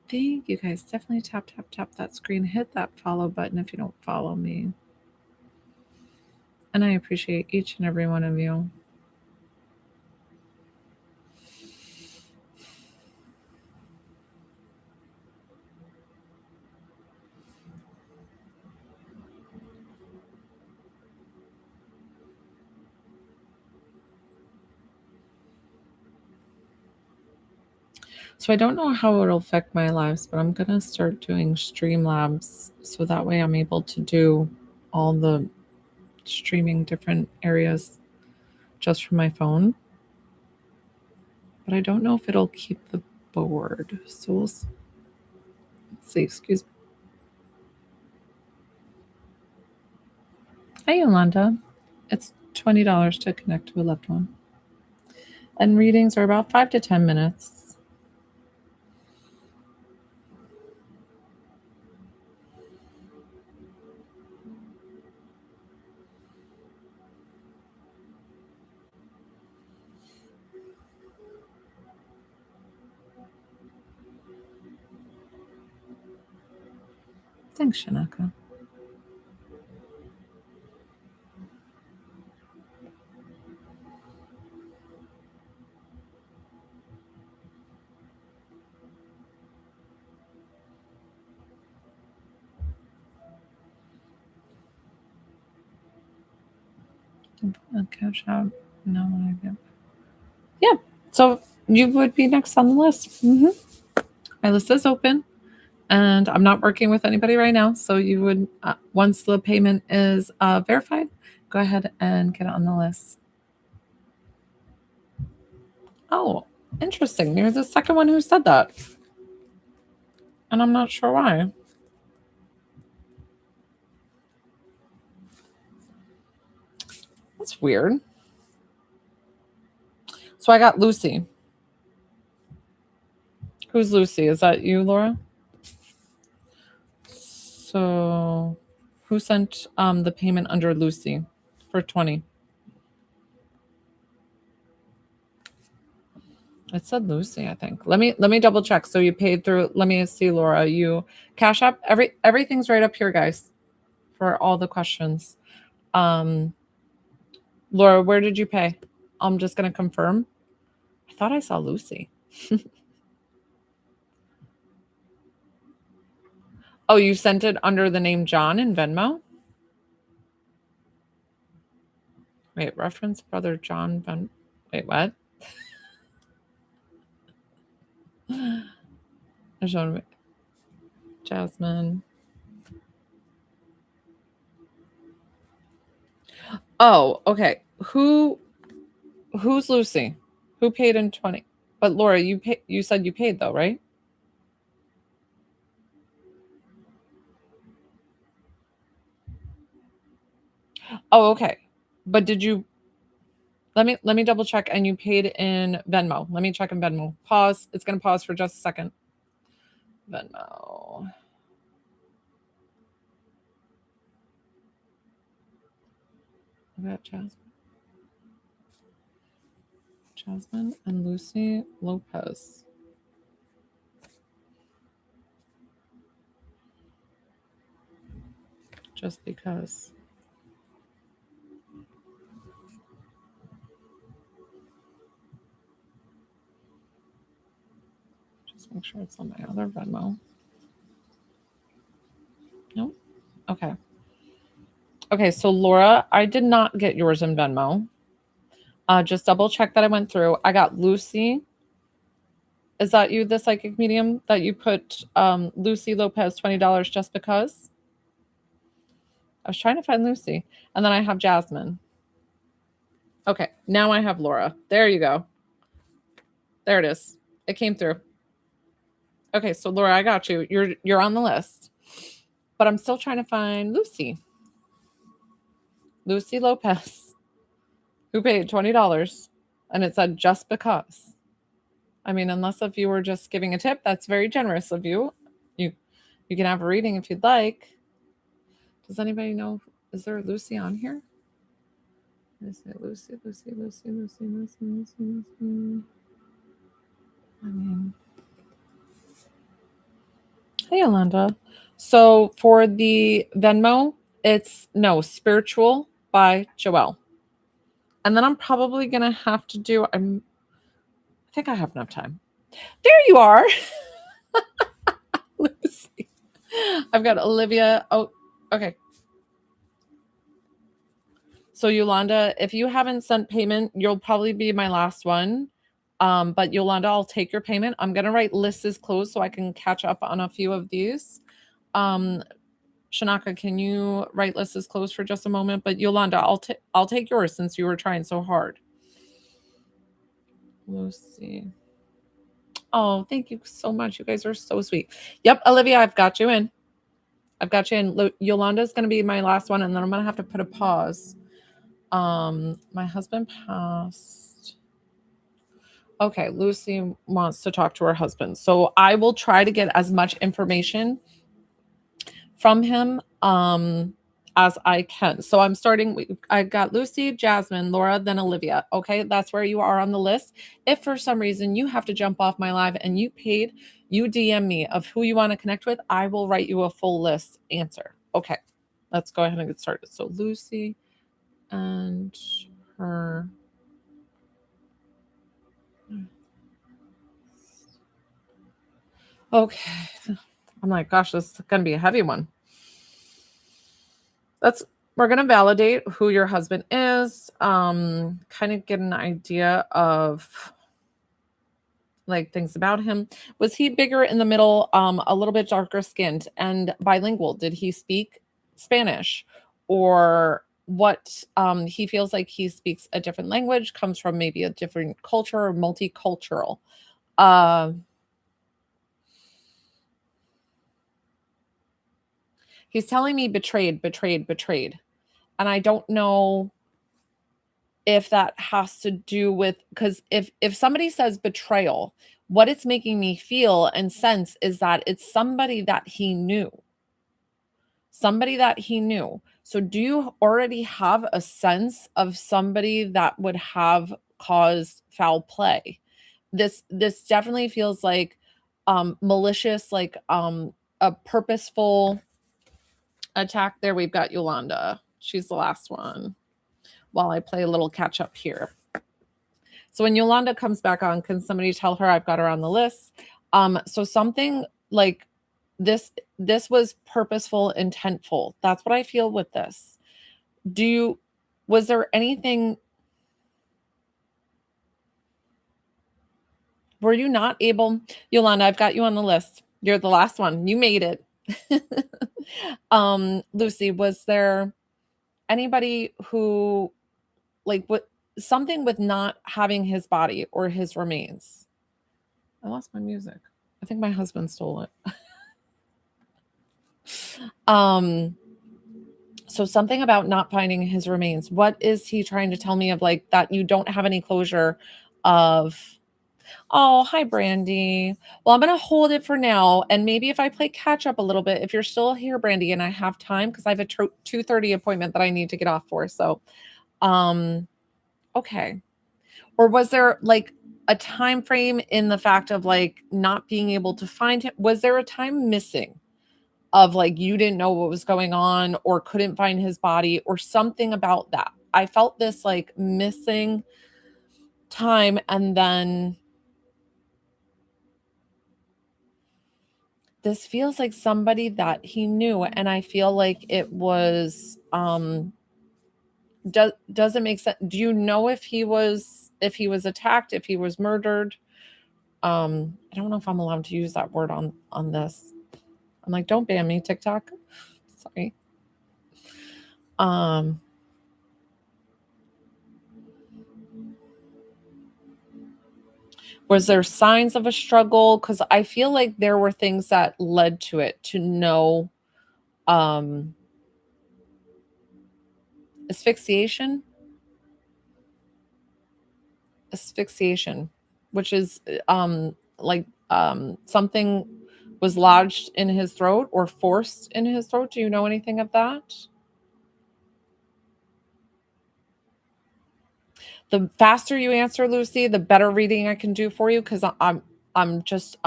Thank you guys. Definitely tap that screen. Hit that follow button if you don't follow me. And I appreciate each and every one of you. So I don't know how it'll affect my lives, but I'm going to start doing Streamlabs so that way I'm able to do all the streaming different areas just from my phone. But I don't know if it'll keep the board. So let's see. Excuse me. Hi, Yolanda. It's $20 to connect to a loved one. And readings are about 5 to 10 minutes. Thanks, Shanaka. Cash out. No, yeah. So you would be next on the list. My list is open, and I'm not working with anybody right now. So you would, once the payment is verified, go ahead and get on the list. Oh, interesting. You're the second one who said that, and I'm not sure why. That's weird. So I got Lucy. Who's Lucy? Is that you, Laura? So who sent the payment under Lucy for 20? It said Lucy, I think. Let me double check. So you paid through, let me see, Laura. You Cash App, everything's right up here, guys, for all the questions. Laura, where did you pay? I'm just gonna confirm. I thought I saw Lucy. Oh, you sent it under the name John in Venmo? Wait, reference brother John Venmo. Wait, what? Jasmine. Oh, okay. Who's Lucy? Who paid in 20? But Laura, you said you paid though, right? Oh, okay. But did you let me double check, and you paid in Venmo. Let me check in Venmo. Pause. It's gonna pause for just a second. Venmo. I got Jasmine and Lucy Lopez. Just because. Just make sure it's on my other Venmo. No? Okay. Okay, so Laura, I did not get yours in Venmo. Just double check that I went through. I got Lucy. Is that you, the psychic medium, that you put Lucy Lopez $20 just because? I was trying to find Lucy. And then I have Jasmine. Okay, now I have Laura. There you go. There it is. It came through. Okay, so Laura, I got you. You're on the list. But I'm still trying to find Lucy. Lucy Lopez, who paid $20. And it said just because. I mean, unless if you were just giving a tip, that's very generous of you. You can have a reading if you'd like. Does anybody know? Is there Lucy on here? Is it Lucy? I mean, hey, Alanda. So for the Venmo, it's Spiritual by Joelle. And then I'm probably going to have to do, I think I have enough time. There you are. Lucy. I've got Olivia. Oh, okay. So Yolanda, if you haven't sent payment, you'll probably be my last one. But Yolanda, I'll take your payment. I'm gonna write list is closed so I can catch up on a few of these. Shanaka, can you write list is closed for just a moment? But Yolanda, I'll take yours since you were trying so hard. Lucy. Oh, thank you so much. You guys are so sweet. Yep, Olivia, I've got you in. Yolanda is going to be my last one, and then I'm going to have to put a pause. My husband passed. Okay, Lucy wants to talk to her husband. So I will try to get as much information from him as I can. So I'm starting, I've got Lucy, Jasmine, Laura, then Olivia. Okay, that's where you are on the list. If for some reason you have to jump off my live and you paid, you DM me of who you want to connect with, I will write you a full list answer. Okay, let's go ahead and get started. So Lucy and her. Okay, I'm like, gosh, this is going to be a heavy one. We're going to validate who your husband is, kind of get an idea of like things about him. Was he bigger in the middle, a little bit darker skinned and bilingual? Did he speak Spanish, or what? He feels like he speaks a different language, comes from maybe a different culture or multicultural. He's telling me betrayed. And I don't know if that has to do with, because if somebody says betrayal, what it's making me feel and sense is that it's somebody that he knew. So do you already have a sense of somebody that would have caused foul play? This definitely feels like malicious, like a purposeful attack. There, we've got Yolanda. She's the last one while I play a little catch up here. So when Yolanda comes back on, can somebody tell her I've got her on the list? So something like this was purposeful, intentful. That's what I feel with this. Was there anything? Were you not able, Yolanda, I've got you on the list. You're the last one. You made it. Lucy, was there anybody who, like, what, something with not having his body or his remains? I lost my music. I think my husband stole it. So something about not finding his remains. What is he trying to tell me of, like, that you don't have any closure of? Oh, hi, Brandy. Well, I'm going to hold it for now. And maybe if I play catch up a little bit, if you're still here, Brandy, and I have time, because I have a 2:30 appointment that I need to get off for. So, okay. Or was there like a time frame in the fact of like not being able to find him? Was there a time missing of like you didn't know what was going on or couldn't find his body or something about that? I felt this like missing time, and then this feels like somebody that he knew, and I feel like it was does it make sense? Do you know if he was attacked, if he was murdered? I don't know if I'm allowed to use that word on this. I'm like, don't ban me, TikTok. Sorry. Um was there signs of a struggle? Because I feel like there were things that led to it, to know um asphyxiation, asphyxiation, which is something was lodged in his throat or forced in his throat. Do you know anything of that? The faster you answer, Lucy, the better reading I can do for you, because I'm just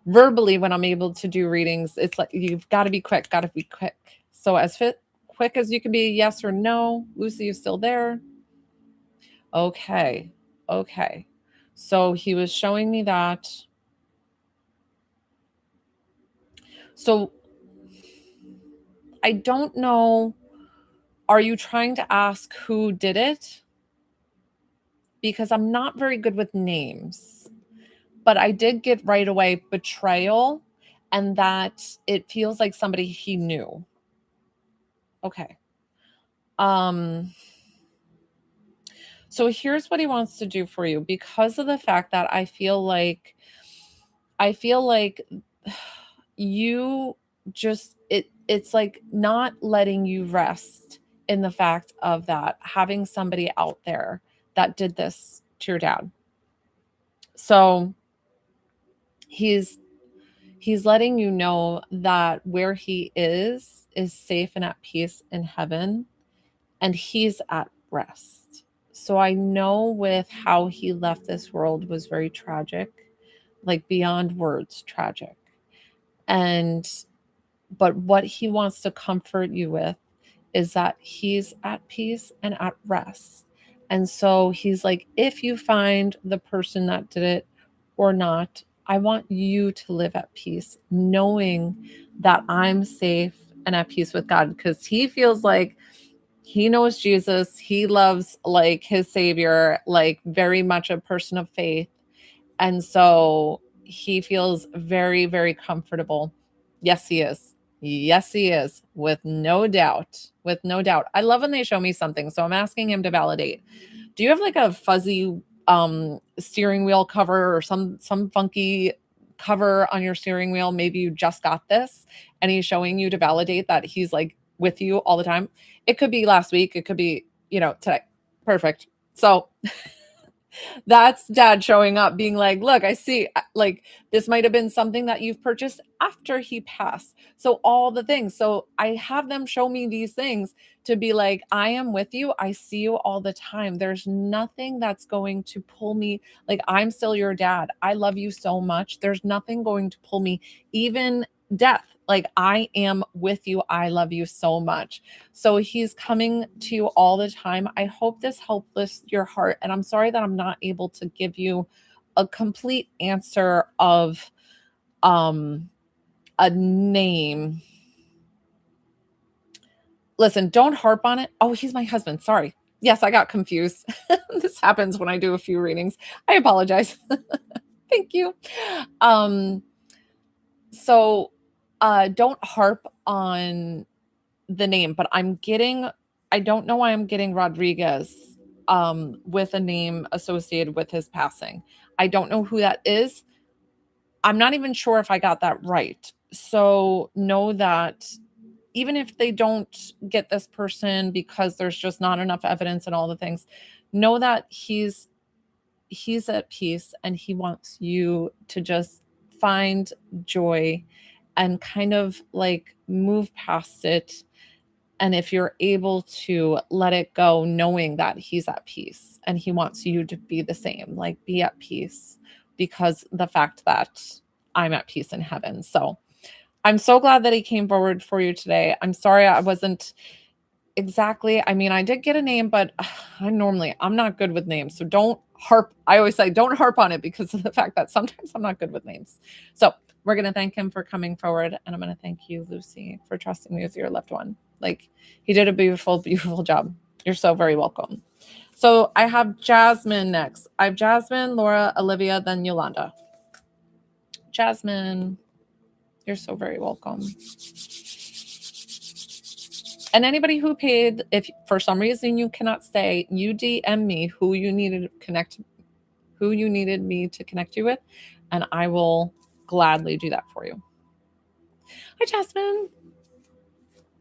verbally, when I'm able to do readings, it's like you've got to be quick, got to be quick. So as quick as you can be, yes or no. Lucy, you still there? Okay. Okay. So he was showing me that. So I don't know. Are you trying to ask who did it? Because I'm not very good with names, but I did get right away betrayal, and that it feels like somebody he knew. Okay. Um so here's what he wants to do for you, because of the fact that I feel like you just it's like not letting you rest in the fact of that having somebody out there that did this to your dad. So he's he's letting you know that where he is safe and at peace in heaven, and he's at rest. So I know with how he left this world was very tragic, like beyond words tragic. And but what he wants to comfort you with is that he's at peace and at rest. And so he's like, if you find the person that did it or not, I want you to live at peace, knowing that I'm safe and at peace with God, because he feels like he knows Jesus. He loves like his savior, like very much a person of faith. And so he feels very, very comfortable. Yes, he is. Yes, he is. With no doubt. With no doubt. I love when they show me something. So I'm asking him to validate. Do you have like a fuzzy steering wheel cover, or some funky cover on your steering wheel? Maybe you just got this and he's showing you to validate that he's like with you all the time. It could be last week, it could be, today. Perfect. So that's dad showing up being like, look, I see, like, this might have been something that you've purchased after he passed. So all the things. So I have them show me these things to be like, I am with you. I see you all the time. There's nothing that's going to pull me. Like, I'm still your dad. I love you so much. There's nothing going to pull me, even death. Like, I am with you. I love you so much. So he's coming to you all the time. I hope this helped lift your heart. And I'm sorry that I'm not able to give you a complete answer of a name. Listen, don't harp on it. Oh, he's my husband. Sorry. Yes, I got confused. This happens when I do a few readings. I apologize. Thank you. Um, so don't harp on the name, but I don't know why I'm getting Rodriguez with a name associated with his passing. I don't know who that is. I'm not even sure if I got that right. So know that even if they don't get this person because there's just not enough evidence and all the things, know that he's at peace, and he wants you to just find joy and kind of like move past it. And if you're able to let it go, knowing that he's at peace and he wants you to be the same, like be at peace, because the fact that I'm at peace in heaven. So I'm so glad that he came forward for you today. I'm sorry I wasn't exactly, I mean, I did get a name, but I'm not good with names. So don't harp. I always say don't harp on it because of the fact that sometimes I'm not good with names. So We're going to thank him for coming forward. And I'm going to thank you, Lucy, for trusting me with your loved one. Like, he did a beautiful, beautiful job. You're so very welcome. So I have Jasmine next. I have Jasmine, Laura, Olivia, then Yolanda. Jasmine, you're so very welcome. And anybody who paid, if for some reason you cannot stay, you DM me who you needed me to connect you with, and I will gladly do that for you. Hi, Jasmine.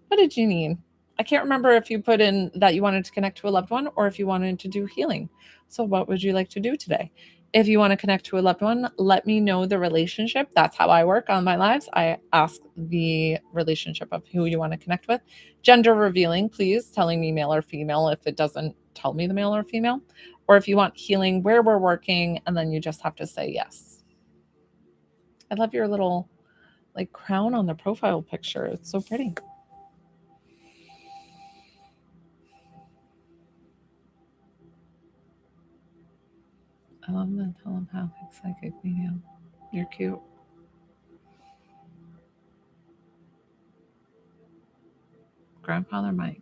What did you need? I can't remember if you put in that you wanted to connect to a loved one or if you wanted to do healing. So what would you like to do today? If you want to connect to a loved one, let me know the relationship. That's how I work on my lives. I ask the relationship of who you want to connect with. Gender revealing, please, telling me male or female if it doesn't tell me the male or female. Or if you want healing, where we're working, and then you just have to say yes. I love your little like crown on the profile picture. It's so pretty. I love the telepathic psychic medium. You're cute. Grandfather Mike.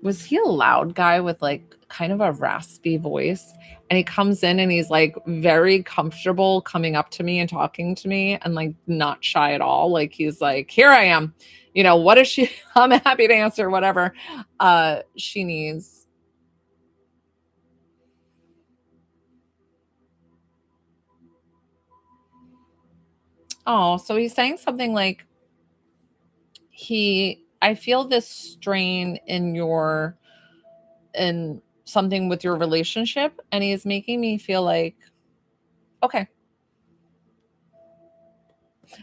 Was he a loud guy with like kind of a raspy voice? And he comes in and he's like very comfortable coming up to me and talking to me and like not shy at all. Like he's like, here I am. You know, what is she? I'm happy to answer whatever she needs. Oh, so he's saying something like I feel this strain in something with your relationship, and he's making me feel like, okay.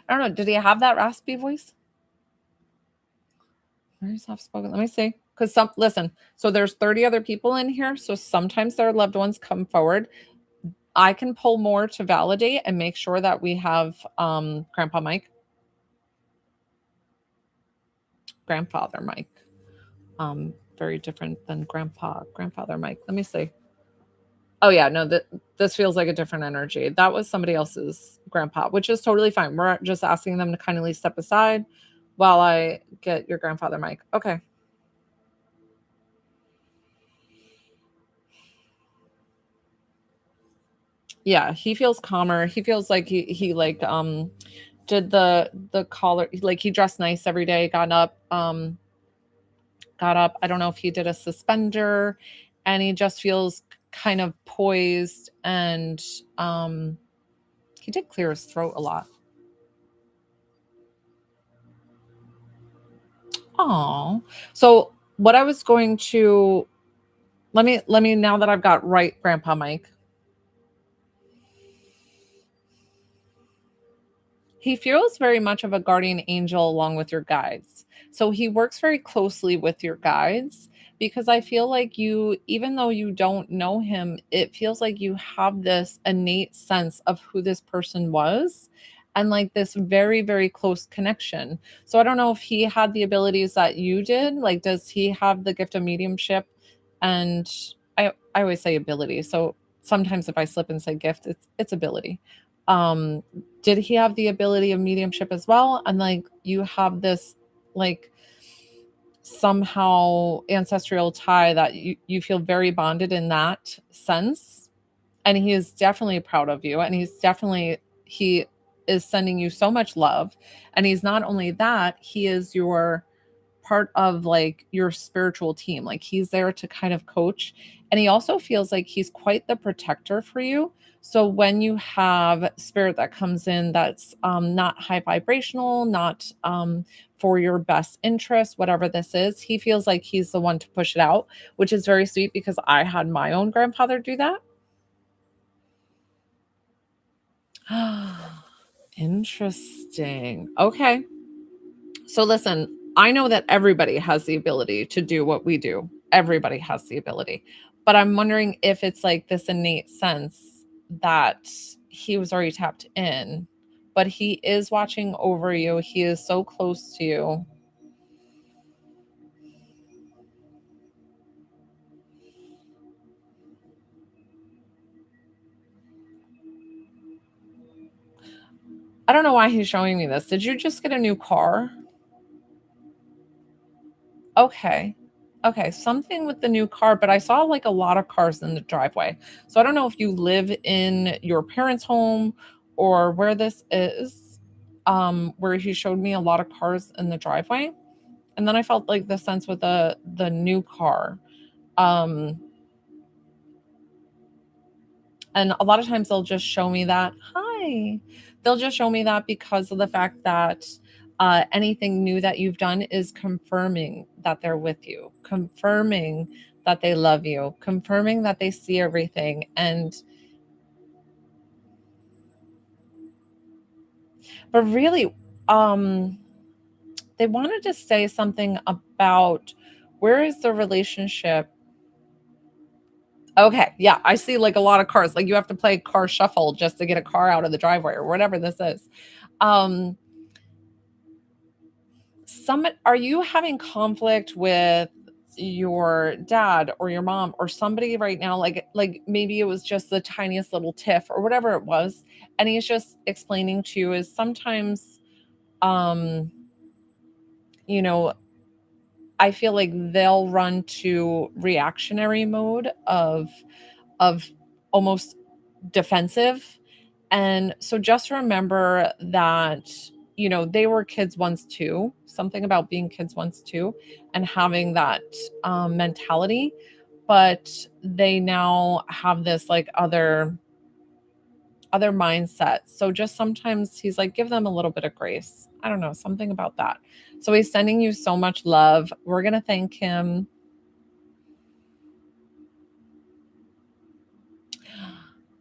I don't know. Did he have that raspy voice? Very soft spoken. Let me see. Because listen, so there's 30 other people in here. So sometimes their loved ones come forward. I can pull more to validate and make sure that we have Grandpa Mike. Grandfather Mike. Very different than grandfather Mike. Let me see. Oh yeah, no, this feels like a different energy. That was somebody else's grandpa, which is totally fine. We're just asking them to kindly step aside while I get your grandfather Mike. Okay. Yeah, he feels calmer. He feels like he like did the collar, like he dressed nice every day, got up. I don't know if he did a suspender, and he just feels kind of poised, and he did clear his throat a lot. Oh, so what I was going to let me now that I've got right Grandpa Mike. He feels very much of a guardian angel along with your guides. So he works very closely with your guides because I feel like you, even though you don't know him, it feels like you have this innate sense of who this person was and like this very, very close connection. So I don't know if he had the abilities that you did. Like, does he have the gift of mediumship? And I always say ability. So sometimes if I slip and say gift, it's ability. Um, did he have the ability of mediumship as well? And like you have this like somehow ancestral tie that you feel very bonded in that sense. And he is definitely proud of you. And he is sending you so much love. And he's not only that, he is your part of like your spiritual team. Like he's there to kind of coach. And he also feels like he's quite the protector for you. So when you have spirit that comes in that's not high vibrational, not for your best interest, whatever this is, he feels like he's the one to push it out, which is very sweet because I had my own grandfather do that. Interesting. Okay. So listen, I know that everybody has the ability to do what we do. Everybody has the ability. But I'm wondering if it's like this innate sense that he was already tapped in, but he is watching over you. He is so close to you. I don't know why he's showing me this. Did you just get a new car? Okay. Okay, something with the new car, but I saw like a lot of cars in the driveway. So I don't know if you live in your parents' home or where this is, where he showed me a lot of cars in the driveway. And then I felt like the sense with the new car. Um, and a lot of times they'll just show me that. Hi. They'll just show me that because of the fact that anything new that you've done is confirming that they're with you, confirming that they love you, confirming that they see everything. And, but really, um, they wanted to say something about where is the relationship. Okay, yeah, I see like a lot of cars. Like you have to play car shuffle just to get a car out of the driveway or whatever this is. Um, are you having conflict with your dad or your mom or somebody right now? Like maybe it was just the tiniest little tiff or whatever it was, and he's just explaining to you is sometimes, um, you know, I feel like they'll run to reactionary mode of almost defensive. And so just remember that, they were kids once too, something about being kids once too, and having that mentality. But they now have this like other mindset. So just sometimes he's like, give them a little bit of grace. I don't know, something about that. So he's sending you so much love. We're going to thank him.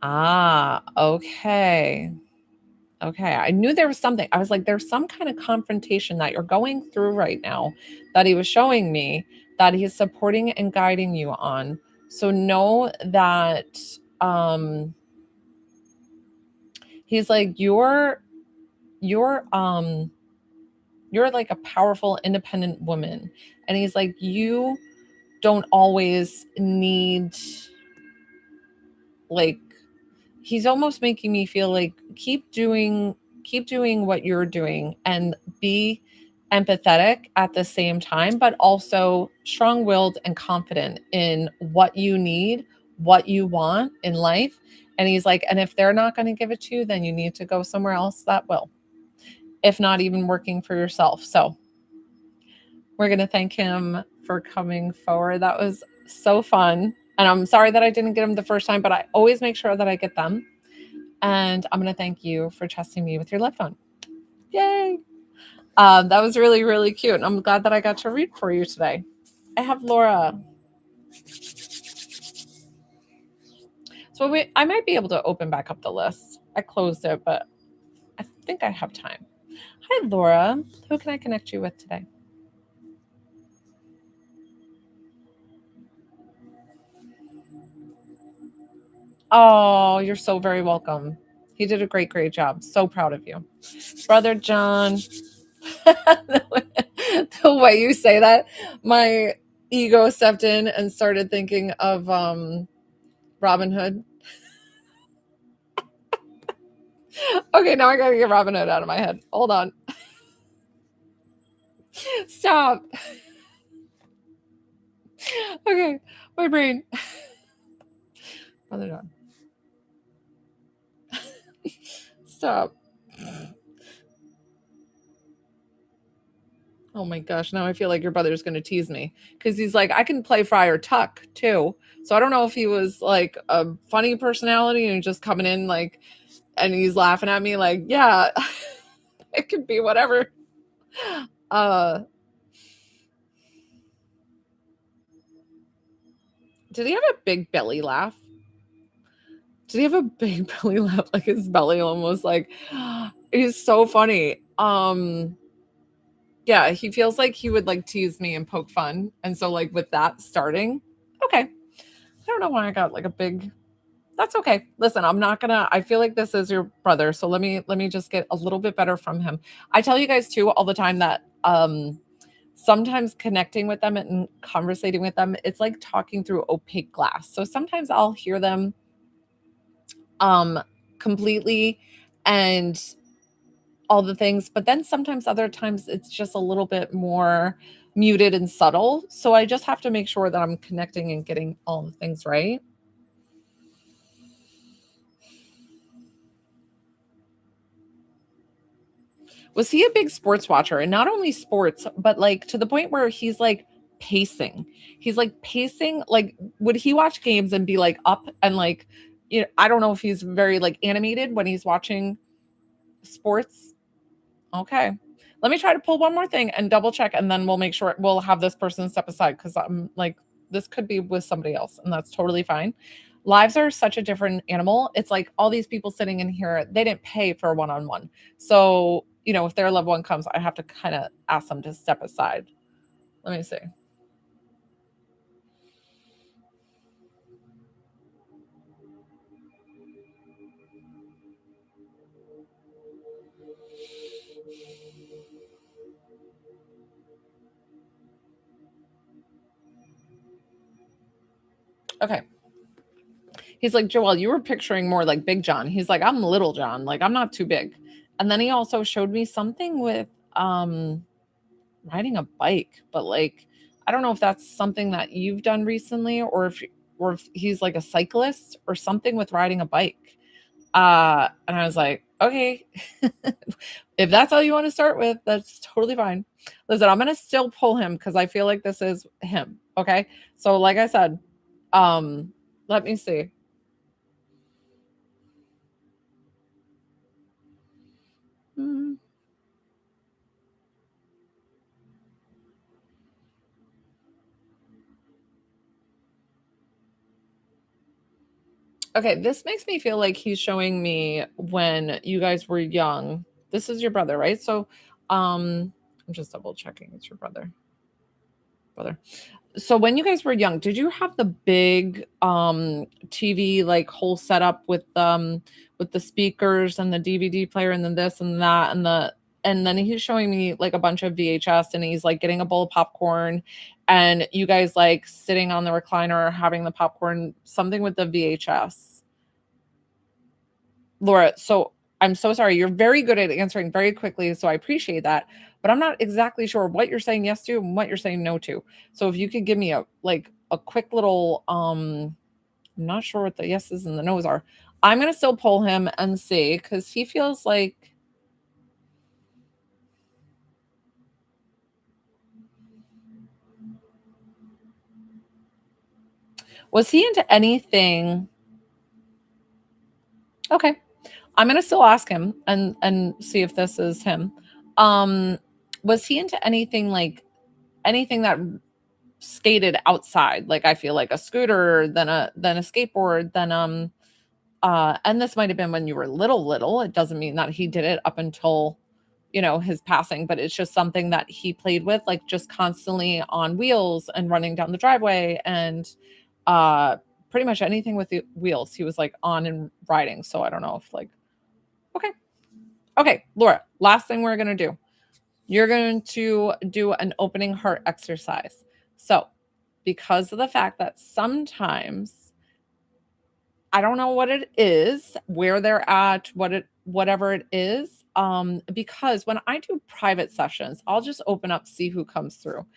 Ah, okay. Okay, I knew there was something. I was like, there's some kind of confrontation that you're going through right now that he was showing me that he's supporting and guiding you on. So know that he's like you're you're like a powerful independent woman. And he's like, you don't always need like he's almost making me feel like keep doing what you're doing and be empathetic at the same time, but also strong-willed and confident in what you need, what you want in life. And he's like, and if they're not going to give it to you, then you need to go somewhere else that will, if not even working for yourself. So we're going to thank him for coming forward. That was so fun. And I'm sorry that I didn't get them the first time, but I always make sure that I get them. And I'm going to thank you for trusting me with your loved one. Yay. That was really, really cute. And I'm glad that I got to read for you today. I have Laura. So I might be able to open back up the list. I closed it, but I think I have time. Hi, Laura. Who can I connect you with today? Oh, you're so very welcome. He did a great, great job. So proud of you. Brother John. The way you say that, my ego stepped in and started thinking of Robin Hood. Okay, now I gotta get Robin Hood out of my head. Hold on. Stop. Okay, my brain. Brother John. Stop. Oh my gosh, now I feel like your brother's gonna tease me because he's like, I can play Friar Tuck too. So I don't know if he was like a funny personality and just coming in like, and he's laughing at me like, yeah, it could be whatever. Uh, did he have a big belly laugh? Did he have a big belly laugh? Like his belly almost like, he's so funny. Yeah, he feels like he would like tease me and poke fun. And so like with that starting, okay. I don't know why I got like a big, that's okay. Listen, I'm not gonna, I feel like this is your brother. So let me just get a little bit better from him. I tell you guys too all the time that sometimes connecting with them and conversating with them, it's like talking through opaque glass. So sometimes I'll hear them um completely and all the things, but then sometimes other times it's just a little bit more muted and subtle. So I just have to make sure that I'm connecting and getting all the things right. Was he a big sports watcher? And not only sports, but like to the point where he's like pacing. He's like pacing. Like, would he watch games and be like up and like, I don't know if he's very like animated when he's watching sports. Okay. Let me try to pull one more thing and double check, and then we'll make sure we'll have this person step aside because I'm like, this could be with somebody else, and that's totally fine. Lives are such a different animal. It's like all these people sitting in here, they didn't pay for a one on one. So, if their loved one comes, I have to kind of ask them to step aside. Let me see. Okay. He's like, Joelle, you were picturing more like Big John. He's like, I'm Little John. Like, I'm not too big. And then he also showed me something with riding a bike, but like I don't know if that's something that you've done recently or if he's like a cyclist or something with riding a bike. And I was like, okay, if that's all you want to start with, that's totally fine. Listen, I'm gonna still pull him because I feel like this is him. Okay. So like I said, um, let me see. Hmm. Okay, this makes me feel like he's showing me when you guys were young. This is your brother, right? So, I'm just double checking. It's your brother. So when you guys were young, did you have the big TV like whole setup with the speakers and the DVD player and then this and that and then he's showing me like a bunch of VHS and he's like getting a bowl of popcorn and you guys like sitting on the recliner having the popcorn, something with the VHS. Laura, so I'm so sorry. You're very good at answering very quickly, so I appreciate that. But I'm not exactly sure what you're saying yes to and what you're saying no to. So if you could give me a quick little I'm not sure what the yeses and the nos are. I'm gonna still pull him and see because he feels like was he into anything? Okay. I'm gonna still ask him and see if this is him. Um was he into anything like anything that skated outside, like I feel like a scooter, then a skateboard, then and this might have been when you were little. It doesn't mean that he did it up until his passing, but it's just something that he played with, like just constantly on wheels and running down the driveway and uh pretty much anything with the wheels he was like on and riding. So I don't know if like okay. Okay, Laura, last thing we're gonna do. You're going to do an opening heart exercise. So because of the fact that sometimes I don't know what it is, where they're at, whatever it is. Because when I do private sessions, I'll just open up, see who comes through.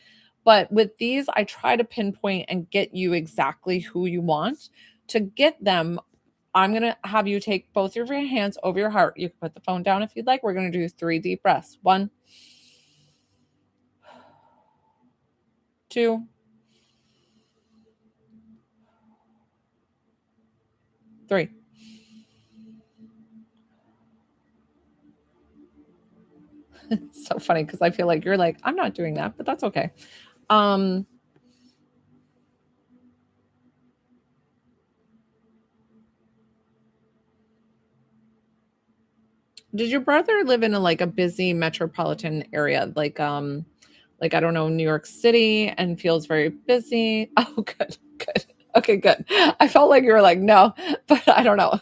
But with these, I try to pinpoint and get you exactly who you want. To get them, I'm gonna have you take both of your hands over your heart. You can put the phone down if you'd like. We're gonna do 3 deep breaths. 1, 2, 3. It's so funny because I feel like you're like, I'm not doing that, but that's okay. Um, did your brother live in a like a busy metropolitan area, like I don't know, New York City, and feels very busy? Oh, good, good. Okay, good. I felt like you were like, no, but I don't know.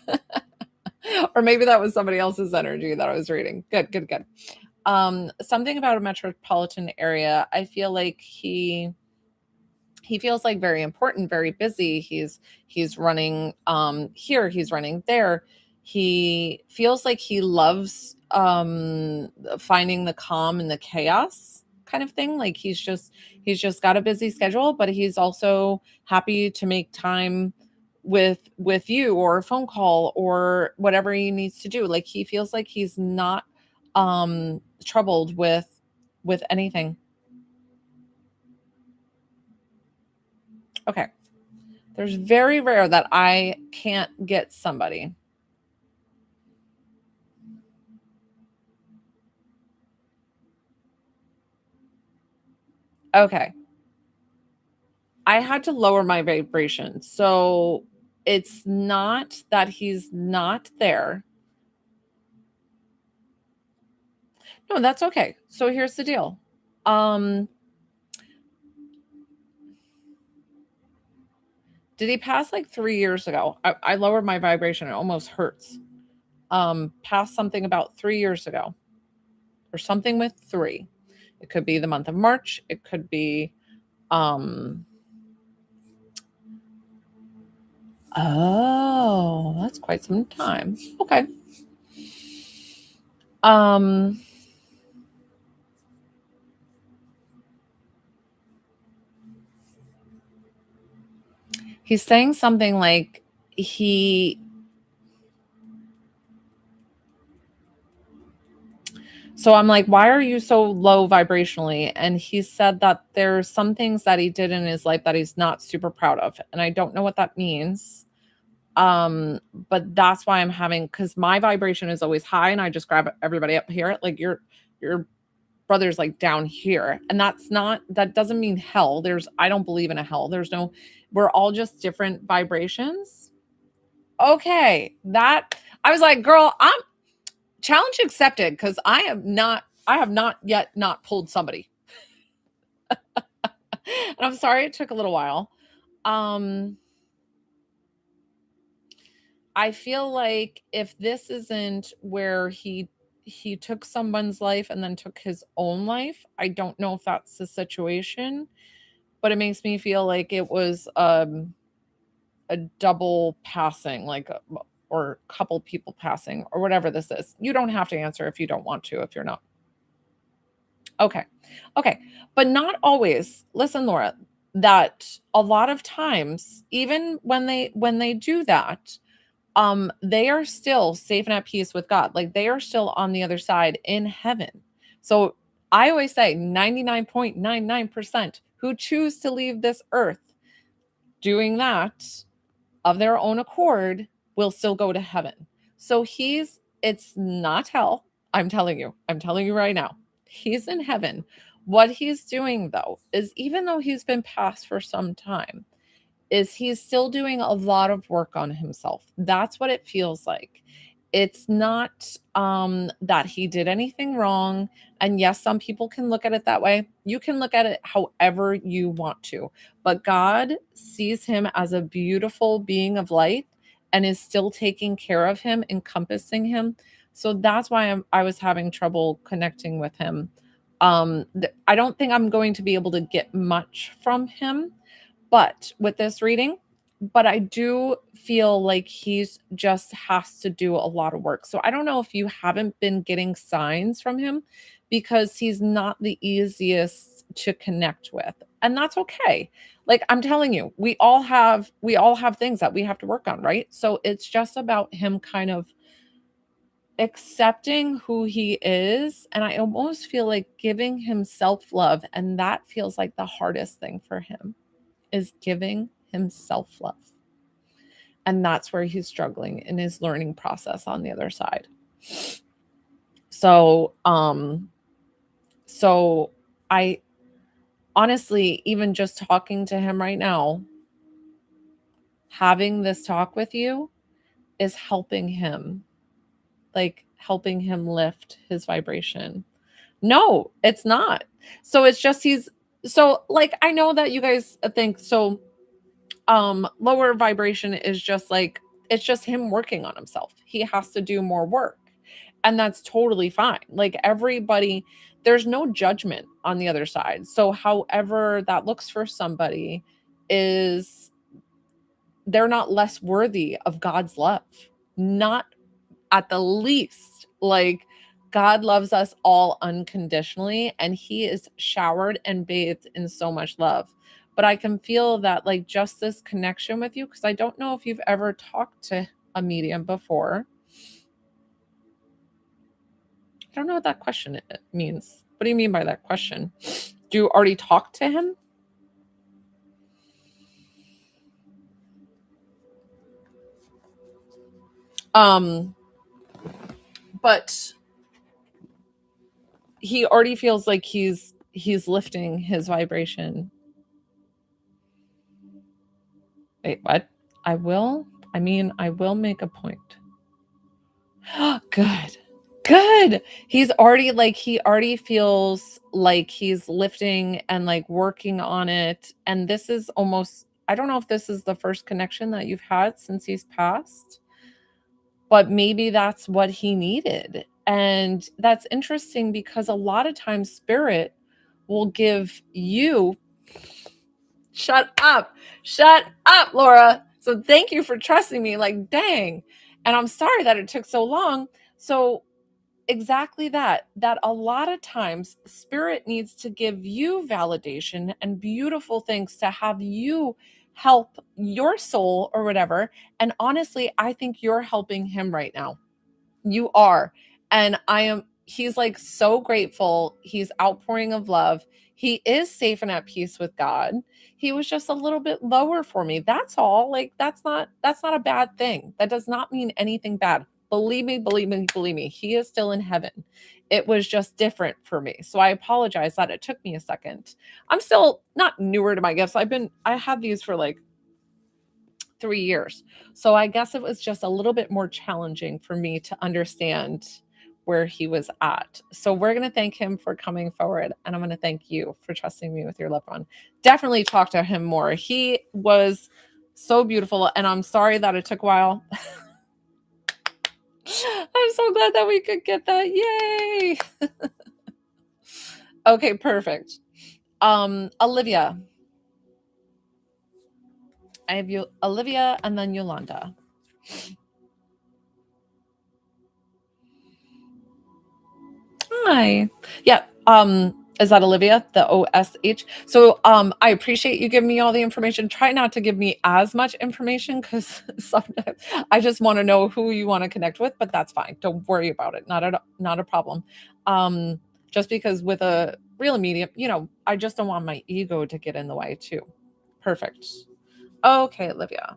Or maybe that was somebody else's energy that I was reading. Good, good, good. Something about a metropolitan area, I feel like he feels like very important, very busy. He's running here, he's running there. He feels like he loves finding the calm in the chaos kind of thing. Like he's just got a busy schedule, but he's also happy to make time with you or a phone call or whatever he needs to do. Like he feels like he's not troubled with anything. Okay. There's very rare that I can't get somebody. Okay. I had to lower my vibration. So it's not that he's not there. No, that's okay. So here's the deal. Um, did he pass like 3 years ago? I lowered my vibration. It almost hurts. Passed something about 3 years ago or something with three. It could be the month of March. It could be, um, oh, that's quite some time. Okay. Um, he's saying something like he so I'm like, why are you so low vibrationally? And he said that there's some things that he did in his life that he's not super proud of. And I don't know what that means. But that's why I'm having because my vibration is always high and I just grab everybody up here. Like your brother's like down here. And that doesn't mean hell. I don't believe in a hell. We're all just different vibrations. Okay. That I was like, girl, I'm challenge accepted because I have not yet not pulled somebody. And I'm sorry it took a little while. Um I feel like if this isn't where he took someone's life and then took his own life, I don't know if that's the situation, but it makes me feel like it was a double passing, or a couple people passing or whatever this is. You don't have to answer if you don't want to, if you're not. Okay. Okay. But not always. Listen, Laura, that a lot of times, even when they do that, they are still safe and at peace with God. Like they are still on the other side in heaven. So I always say 99.99% who choose to leave this earth doing that of their own accord will still go to heaven. So it's not hell. I'm telling you right now, he's in heaven. What he's doing though is even though he's been passed for some time, is he's still doing a lot of work on himself. That's what it feels like. It's not that he did anything wrong. And yes, some people can look at it that way. You can look at it however you want to. But God sees him as a beautiful being of light and is still taking care of him, encompassing him. So that's why I was having trouble connecting with him. I don't think I'm going to be able to get much from him but with this reading, but I do feel like he's just has to do a lot of work. So I don't know if you haven't been getting signs from him because he's not the easiest to connect with. And that's okay. Like I'm telling you, we all have things that we have to work on, right? So it's just about him kind of accepting who he is and I almost feel like giving him self-love and that feels like the hardest thing for him is giving himself love. And that's where he's struggling in his learning process on the other side. So, so I honestly, even just talking to him right now, having this talk with you is helping him lift his vibration. No, it's not. So it's just so like I know that you guys think so lower vibration is just like it's just him working on himself. He has to do more work. And that's totally fine. Like everybody there's no judgment on the other side. So however that looks for somebody is they're not less worthy of God's love. Not at the least. Like God loves us all unconditionally, and he is showered and bathed in so much love. But I can feel that, like, just this connection with you, because I don't know if you've ever talked to a medium before. I don't know what that question means. What do you mean by that question? Do you already talk to him? Um, but he already feels like he's lifting his vibration. Wait, what? I will? I mean, I will make a point. Good. Good. He's already like he already feels like he's lifting and like working on it. And this is almost, I don't know if this is the first connection that you've had since he's passed, but maybe that's what he needed. And that's interesting because a lot of times spirit will give you, shut up, shut up, Laura. So thank you for trusting me. Like, dang. And I'm sorry that it took so long. So exactly that a lot of times spirit needs to give you validation and beautiful things to have you help your soul or whatever. And honestly, I think you're helping him right now. You are. And he's like so grateful. He's outpouring of love. He is safe and at peace with God. He was just a little bit lower for me. That's all. Like that's not a bad thing. That does not mean anything bad. Believe me, believe me, believe me. He is still in heaven. It was just different for me. So I apologize that it took me a second. I'm still not newer to my gifts. I had these for like 3 years. So I guess it was just a little bit more challenging for me to understand where he was at. So we're going to thank him for coming forward. And I'm going to thank you for trusting me with your loved one. Definitely talk to him more. He was so beautiful. And I'm sorry that it took a while. I'm so glad that we could get that. Yay. Okay, perfect. Olivia. I have you, Olivia, and then Yolanda. Hi. Yeah. Is that Olivia? The OSH. So I appreciate you giving me all the information. Try not to give me as much information because sometimes I just want to know who you want to connect with, but that's fine. Don't worry about it. Not a problem. Just because with a real medium, I just don't want my ego to get in the way too. Perfect. Okay, Olivia.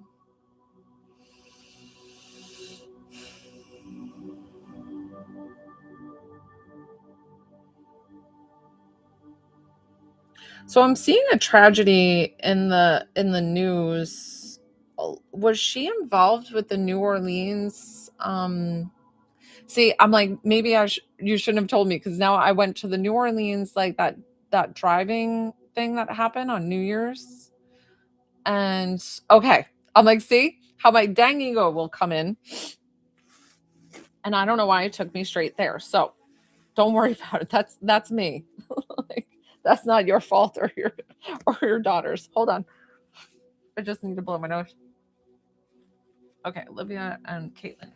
So I'm seeing a tragedy in the news. Was she involved with the New Orleans? See, I'm like maybe you shouldn't have told me because now I went to the New Orleans like that driving thing that happened on New Year's, and okay, I'm like, see how my dang ego will come in, and I don't know why it took me straight there. So don't worry about it. That's me. Like, that's not your fault or your daughter's. Hold on. I just need to blow my nose. Okay, Olivia and Caitlin.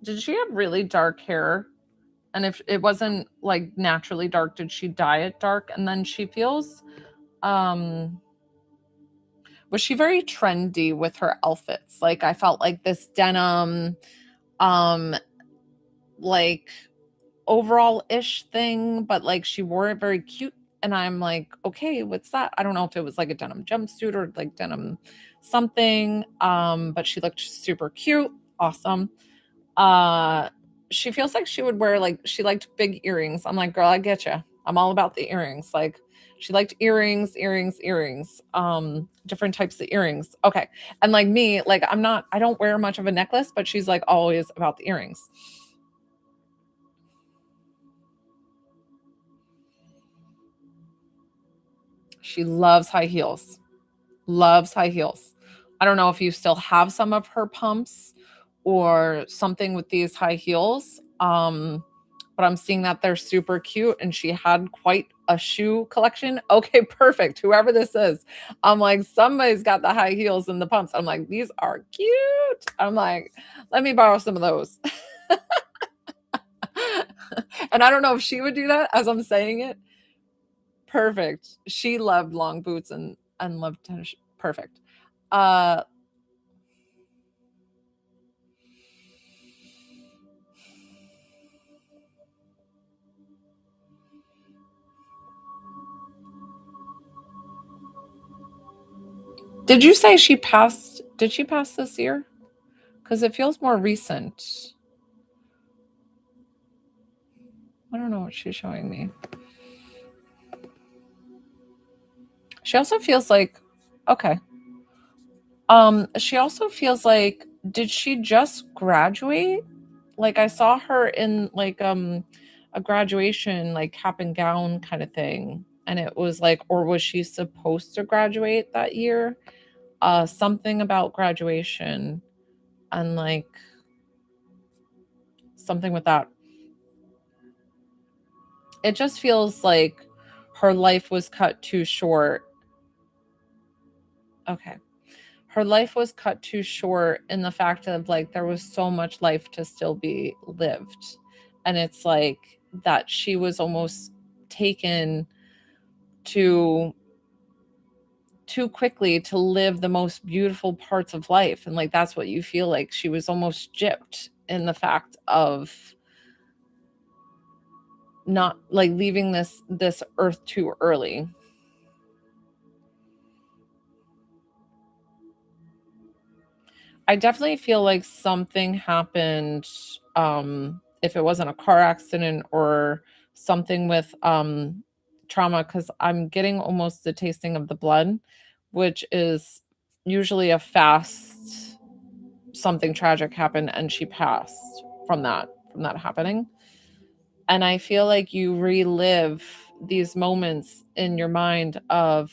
Did she have really dark hair? And if it wasn't like naturally dark, did she dye it dark? And then she feels um was she very trendy with her outfits? Like I felt like this denim um like overall ish thing, but like she wore it very cute. And I'm like, okay, what's that? I don't know if it was like a denim jumpsuit or like denim something. But she looked super cute, awesome. Uh she feels like she would wear like she liked big earrings. I'm like, girl, I get you. I'm all about the earrings. Like she liked earrings, earrings, earrings, different types of earrings. Okay. And like me, like I don't wear much of a necklace, but she's like always about the earrings. She loves high heels. Loves high heels. I don't know if you still have some of her pumps or something with these high heels. But I'm seeing that they're super cute and she had quite a shoe collection. Okay, perfect. Whoever this is. I'm like, somebody's got the high heels and the pumps. I'm like, these are cute. I'm like, let me borrow some of those. And I don't know if she would do that as I'm saying it. Perfect. She loved long boots and loved tennis. Perfect. Uh did you say she passed? Did she pass this year? Because it feels more recent. I don't know what she's showing me. She also feels like okay. She also feels like did she just graduate? Like I saw her in like a graduation like cap and gown kind of thing. And it was like or was she supposed to graduate that year? Something about graduation and like something with that. It just feels like her life was cut too short. Okay. Her life was cut too short in the fact of like there was so much life to still be lived. And it's like that she was almost taken to too quickly to live the most beautiful parts of life. And like that's what you feel like she was almost gypped in the fact of not like leaving this earth too early. I definitely feel like something happened, if it wasn't a car accident or something with trauma, because I'm getting almost the tasting of the blood, which is usually a fast something tragic happened and she passed from that happening. And I feel like you relive these moments in your mind of,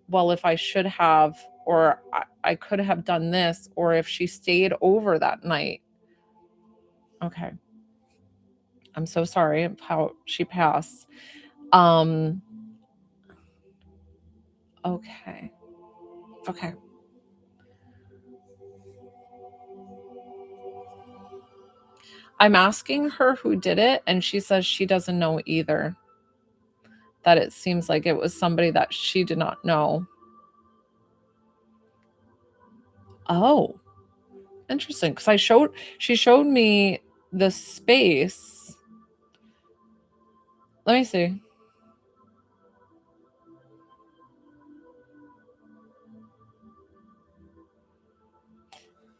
well, if I should have, or I could have done this, or if she stayed over that night. Okay. I'm so sorry of how she passed. Um, okay. Okay. I'm asking her who did it, and she says she doesn't know either. That it seems like it was somebody that she did not know. Oh, interesting. Because she showed me the space. Let me see.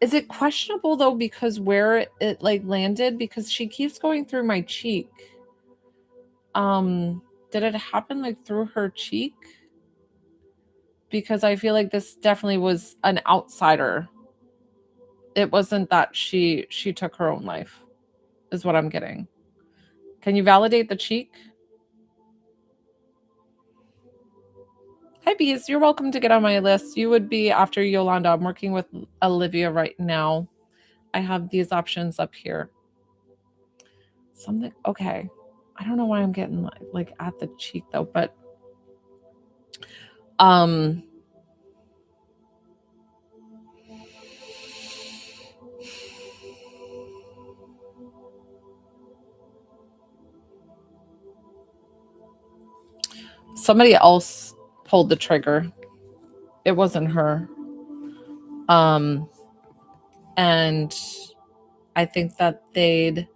Is it questionable though because where it like landed because she keeps going through my cheek. Did it happen like through her cheek? Because I feel like this definitely was an outsider. It wasn't that she took her own life. Is what I'm getting. Can you validate the cheek? Hi bees, you're welcome to get on my list. You would be after Yolanda. I'm working with Olivia right now. I have these options up here. Something okay. I don't know why I'm getting like at the cheek though, but um somebody else pulled the trigger. It wasn't her. Um and I think that they'd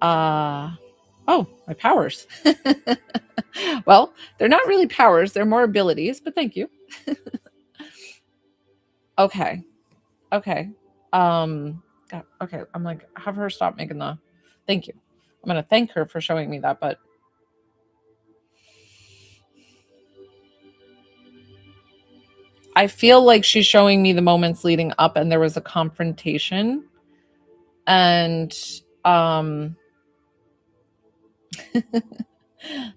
oh, my powers. Well, they're not really powers, they're more abilities, but thank you. Okay. Okay. God, okay. I'm like, have her stop making the thank you. I'm gonna thank her for showing me that, but I feel like she's showing me the moments leading up and there was a confrontation and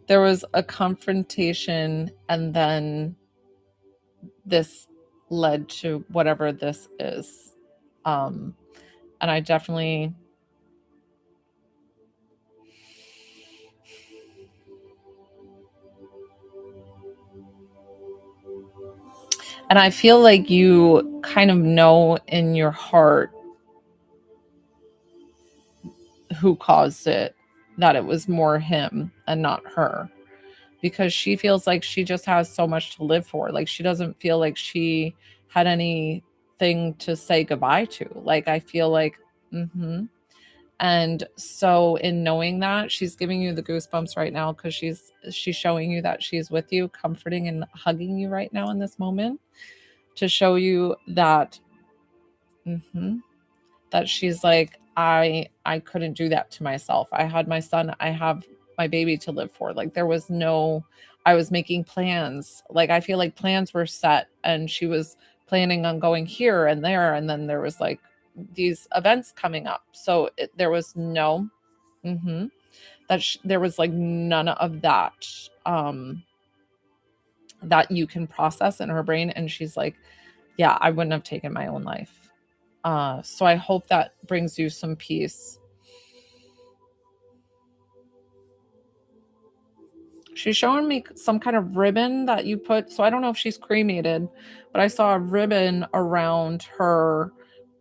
there was a confrontation and then this led to whatever this is. Um and I definitely And I feel like you kind of know in your heart who caused it, that it was more him and not her, because she feels like she just has so much to live for. Like she doesn't feel like she had anything to say goodbye to. Like I feel like, and so in knowing that, she's giving you the goosebumps right now because she's showing you that she's with you, comforting and hugging you right now in this moment, to show you that that she's like, I couldn't do that to myself. I had my son, I have my baby to live for. Like there was no, I was making plans. Like I feel like plans were set and she was planning on going here and there, and then there was like these events coming up. So there was no there was like none of that that you can process in her brain. And she's like, yeah, I wouldn't have taken my own life. So I hope that brings you some peace. She's showing me some kind of ribbon that you put. So I don't know if she's cremated, but I saw a ribbon around her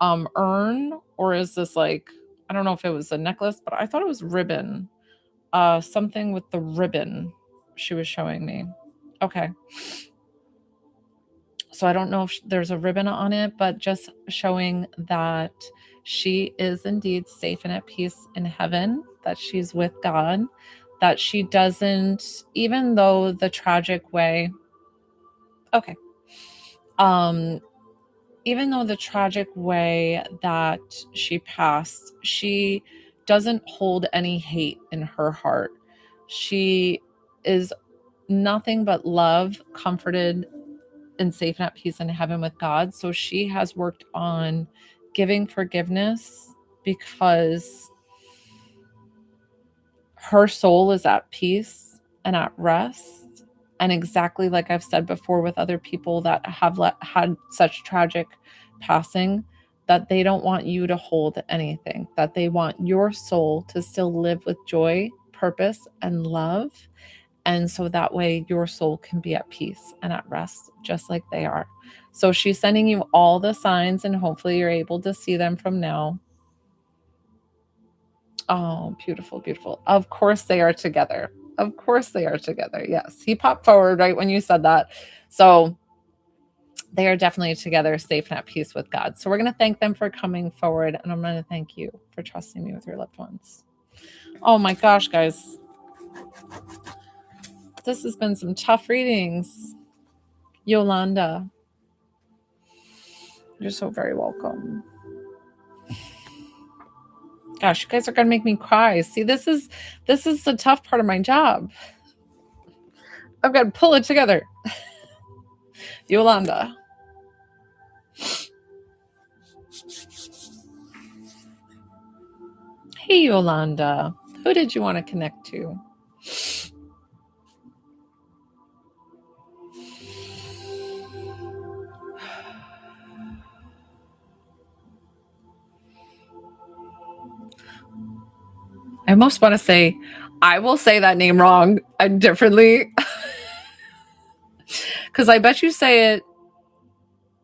urn, or is this like, I don't know if it was a necklace, but I thought it was ribbon. Something with the ribbon she was showing me. Okay. So I don't know if there's a ribbon on it, but just showing that she is indeed safe and at peace in heaven, that she's with God, that she doesn't, even though the tragic way, okay, um, even though the tragic way that she passed, she doesn't hold any hate in her heart. She is nothing but love, comforted, and safe and at peace in heaven with God. So she has worked on giving forgiveness because her soul is at peace and at rest. And exactly like I've said before with other people that have had such tragic passing, that they don't want you to hold anything, that they want your soul to still live with joy, purpose, and love. And so that way your soul can be at peace and at rest, just like they are. So she's sending you all the signs, and hopefully you're able to see them from now. Oh, beautiful, beautiful. Of course they are together. Of course they are together. Yes. He popped forward right when you said that. So they are definitely together, safe and at peace with God. So we're going to thank them for coming forward. And I'm going to thank you for trusting me with your loved ones. Oh my gosh, guys. This has been some tough readings. Yolanda, you're so very welcome. Gosh, you guys are gonna make me cry. See, this is the tough part of my job. I've got to pull it together. Yolanda. Hey, Yolanda. Who did you want to connect to? I almost want to say, I will say that name wrong and differently. Because I bet you say it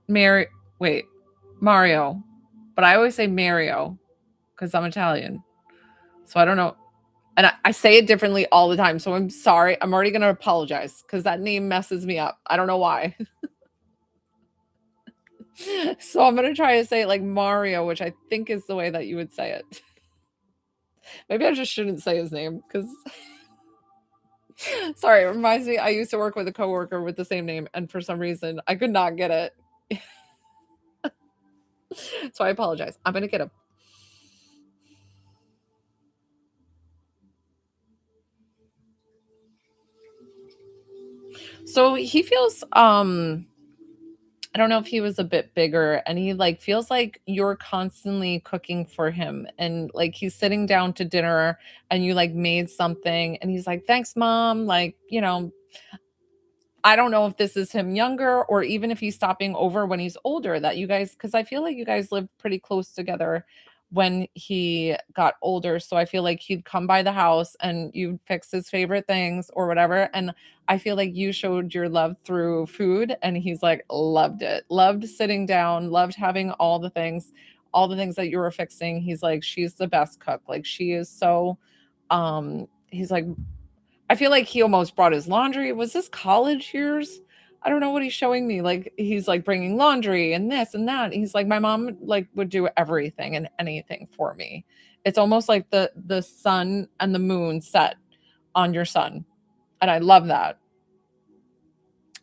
Mario. But I always say Mario because I'm Italian. So I don't know. And I say it differently all the time. So I'm sorry. I'm already going to apologize because that name messes me up. I don't know why. So I'm going to try to say it like Mario, which I think is the way that you would say it. Maybe I just shouldn't say his name because sorry, it reminds me, I used to work with a coworker with the same name, and for some reason I could not get it. So I apologize. I'm gonna get him. So he feels I don't know if he was a bit bigger, and he like feels like you're constantly cooking for him, and like he's sitting down to dinner and you like made something and he's like, thanks mom, like, you know, I don't know if this is him younger or even if he's stopping over when he's older, that you guys, because I feel like you guys live pretty close together when he got older. So I feel like he'd come by the house and you'd fix his favorite things or whatever. And I feel like you showed your love through food and he's like loved it. Loved sitting down, loved having all the things that you were fixing. He's like, she's the best cook. Like she is so he's like, I feel like he almost brought his laundry. Was this college years? I don't know what he's showing me. Like he's like bringing laundry and this and that. He's like my mom like would do everything and anything for me. It's almost like the sun and the moon set on your son. And I love that.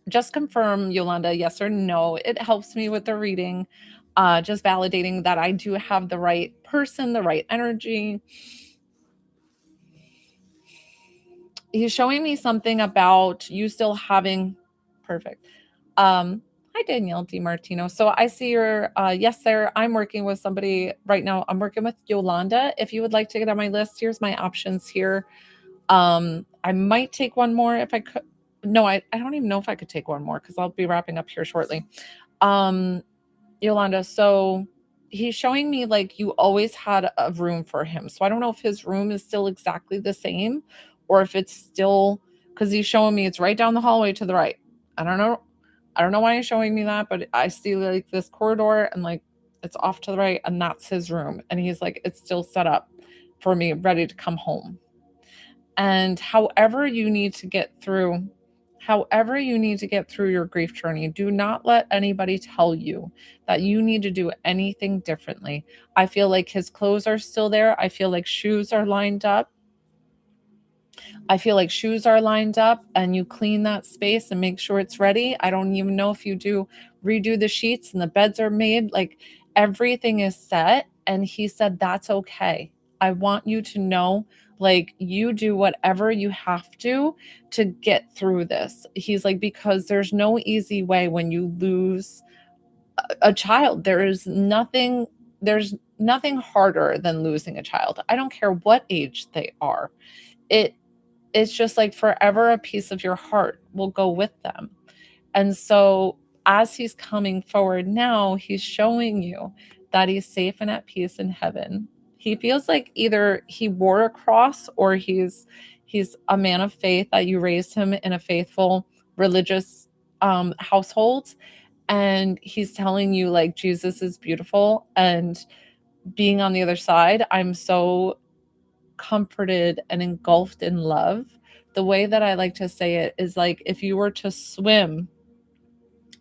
Just confirm, Yolanda, yes or no. It helps me with the reading. Just validating that I do have the right person, the right energy. He's showing me something about you still having perfect. Hi Danielle DiMartino. So I see your yes, sir. I'm working with somebody right now. I'm working with Yolanda. If you would like to get on my list, here's my options here. I might take one more if I could. No, I don't even know if I could take one more because I'll be wrapping up here shortly. Um, Yolanda, so he's showing me like you always had a room for him. So I don't know if his room is still exactly the same or if it's still because he's showing me it's right down the hallway to the right. I don't know. I don't know why he's showing me that, but I see like this corridor and like it's off to the right and that's his room. And he's like, it's still set up for me, ready to come home. And however you need to get through your grief journey, do not let anybody tell you that you need to do anything differently. I feel like his clothes are still there. I feel like shoes are lined up. And you clean that space and make sure it's ready. I don't even know if you do redo the sheets and the beds are made. Like everything is set. And he said, that's okay. I want you to know, like, you do whatever you have to get through this. He's like, because there's no easy way when you lose a child. There's nothing harder than losing a child. I don't care what age they are. It's just like forever a piece of your heart will go with them. And so as he's coming forward now, he's showing you that he's safe and at peace in heaven. He feels like either he wore a cross or he's a man of faith, that you raised him in a faithful religious household. And he's telling you like Jesus is beautiful, and being on the other side, I'm so comforted and engulfed in love. The way that I like to say it is like if you were to swim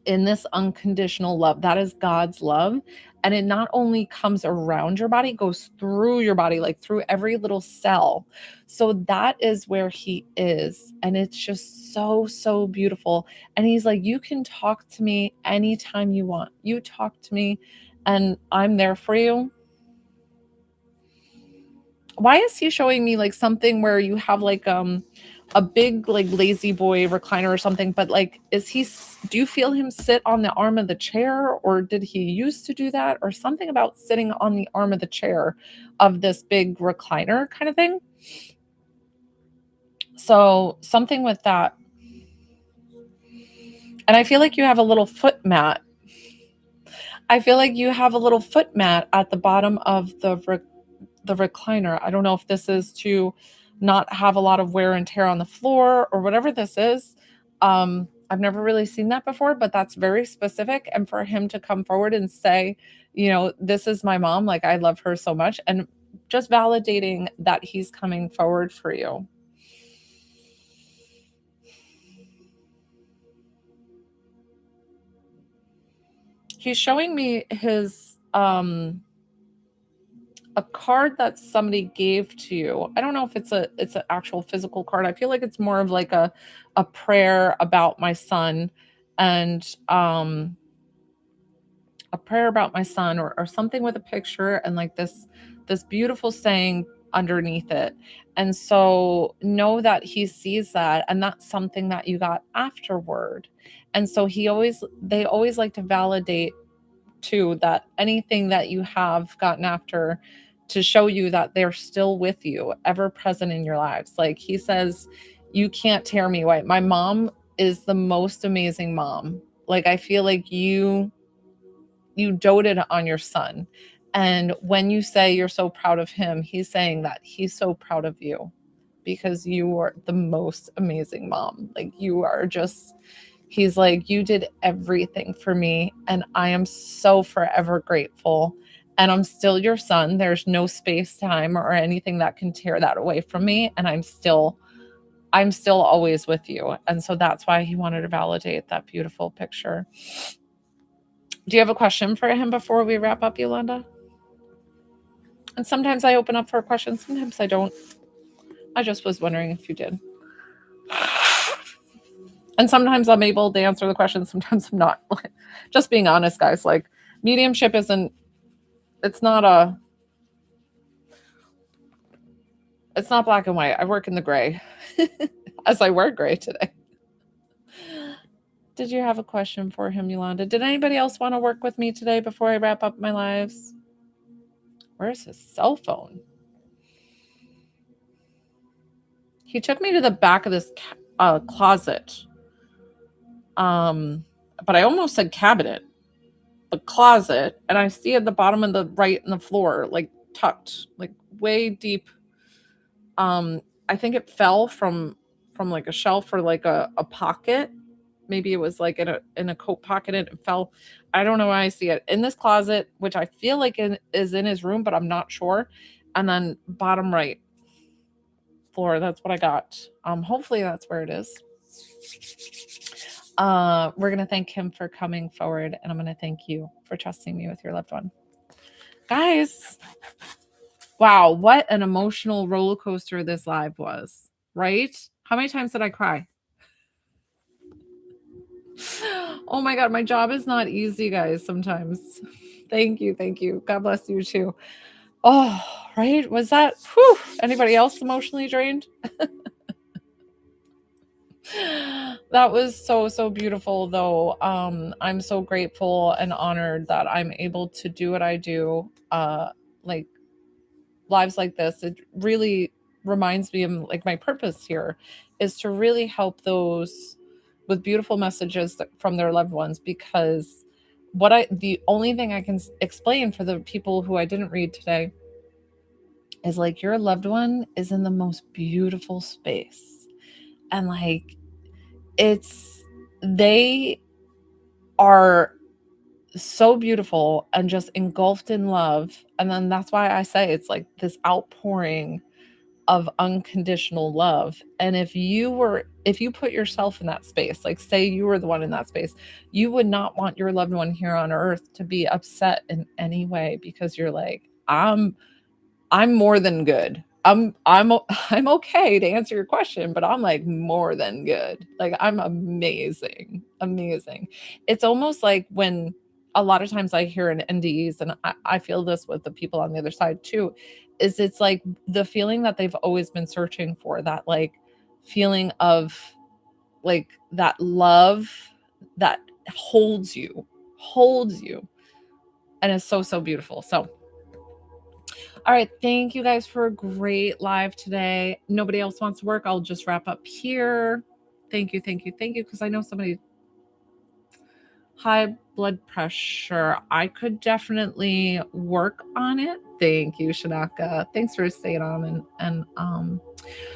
in this unconditional love, that is God's love. And it not only comes around your body, it goes through your body, like through every little cell. So that is where he is. And it's just so, so beautiful. And he's like, you can talk to me anytime you want. You talk to me and I'm there for you. Why is he showing me like something where you have like a big like lazy boy recliner or something, but like do you feel him sit on the arm of the chair, or did he used to do that, or something about sitting on the arm of the chair of this big recliner kind of thing? So something with that. And I feel like you have a little foot mat. I feel like you have a little foot mat at the bottom of the recliner. I don't know if this is to not have a lot of wear and tear on the floor or whatever this is. I've never really seen that before, but that's very specific. And for him to come forward and say, you know, this is my mom, like I love her so much, and just validating that he's coming forward for you. He's showing me his a card that somebody gave to you. I don't know if it's an actual physical card. I feel like it's more of like a prayer about my son, and a prayer about my son, or something with a picture and like this beautiful saying underneath it. And so know that he sees that, and that's something that you got afterward. And so they always like to validate too, that anything that you have gotten after, to show you that they're still with you, ever present in your lives. Like he says, you can't tear me away. My mom is the most amazing mom. Like I feel like you doted on your son, And when you say you're so proud of him, he's saying that he's so proud of you because you are the most amazing mom. Like you are just, he's like, you did everything for me. And I am so forever grateful. And I'm still your son. There's no space, time, or anything that can tear that away from me. And I'm still always with you. And so that's why he wanted to validate that beautiful picture. Do you have a question for him before we wrap up, Yolanda? And sometimes I open up for questions, sometimes I don't. I just was wondering if you did. And sometimes I'm able to answer the question, sometimes I'm not. Just being honest, guys, like mediumship isn't, it's not black and white. I work in the gray as I wear gray today. Did you have a question for him, Yolanda? Did anybody else want to work with me today before I wrap up my lives? Where's his cell phone? He took me to the back of this closet. But I almost said cabinet. The closet, and I see at the bottom of the right in the floor, like tucked, like way deep. I think it fell from like a shelf or like a pocket. Maybe it was like in a coat pocket and it fell. I don't know why I see it in this closet, which I feel like is in his room, but I'm not sure. And then bottom right floor, that's what I got. Hopefully that's where it is. We're going to thank him for coming forward, and I'm going to thank you for trusting me with your loved one. Guys, wow, what an emotional roller coaster this live was, right? How many times did I cry? Oh my God, my job is not easy, guys, sometimes. Thank you. Thank you. God bless you too. Oh, right. Was that, whew, anybody else emotionally drained? That was so beautiful, though. I'm so grateful and honored that I'm able to do what I do. Like lives like this, it really reminds me of like my purpose here is to really help those with beautiful messages from their loved ones, because the only thing I can explain for the people who I didn't read today is like your loved one is in the most beautiful space, and like they are so beautiful and just engulfed in love. And then that's why I say it's like this outpouring of unconditional love. And if you put yourself in that space, like say you were the one in that space, you would not want your loved one here on earth to be upset in any way, because you're like, I'm more than good. I'm okay to answer your question, but I'm like more than good. Like I'm amazing. Amazing. It's almost like when a lot of times I hear in NDEs, and I feel this with the people on the other side too, is it's like the feeling that they've always been searching for, that like feeling of like that love that holds you, and is so beautiful. So all right, thank you guys for a great live today. Nobody else wants to work. I'll just wrap up here. Thank you, because I know somebody, high blood pressure. I could definitely work on it. Thank you, Shanaka. Thanks for staying on. And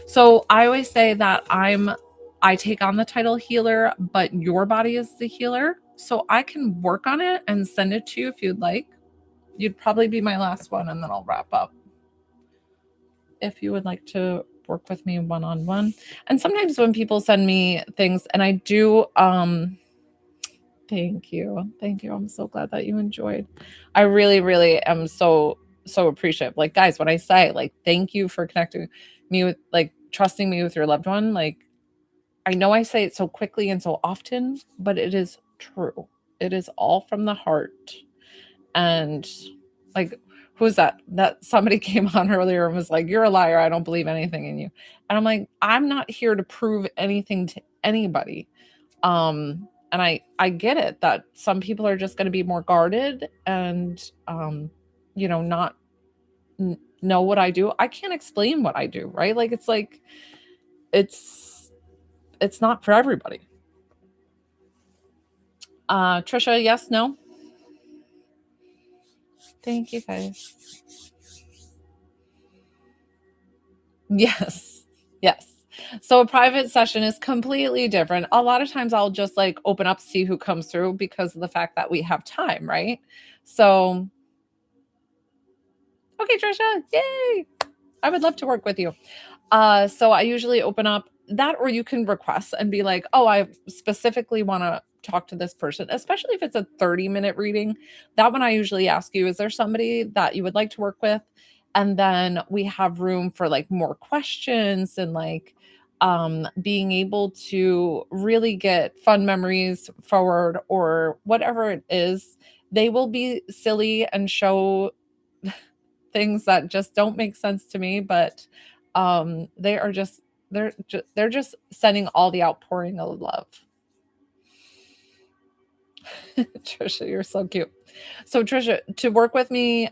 so I always say that I take on the title healer, but your body is the healer. So I can work on it and send it to you if you'd like. You'd probably be my last one, and then I'll wrap up. If you would like to work with me one-on-one. And sometimes when people send me things, and I do, thank you. I'm so glad that you enjoyed. I really am so appreciative. Like guys, when I say like, thank you for connecting me with, like, trusting me with your loved one. Like, I know I say it so quickly and so often, but it is true. It is all from the heart. And like, who's that somebody came on earlier and was like, you're a liar, I don't believe anything in you. And I'm like, I'm not here to prove anything to anybody. And I get it that some people are just going to be more guarded and not know what I do. I can't explain what I do, right? Like it's not for everybody. Trisha, yes, no? Thank you guys. Yes. Yes. So a private session is completely different. A lot of times I'll just like open up, see who comes through because of the fact that we have time, right? So, okay, Trisha, yay! I would love to work with you. So I usually open up that, or you can request and be like, oh, I specifically want to talk to this person, especially if it's a 30-minute reading. That one I usually ask you, is there somebody that you would like to work with? And then we have room for like more questions and like being able to really get fun memories forward or whatever it is. They will be silly and show things that just don't make sense to me, but they are just they're just sending all the outpouring of love. Trisha, you're so cute. So Trisha, to work with me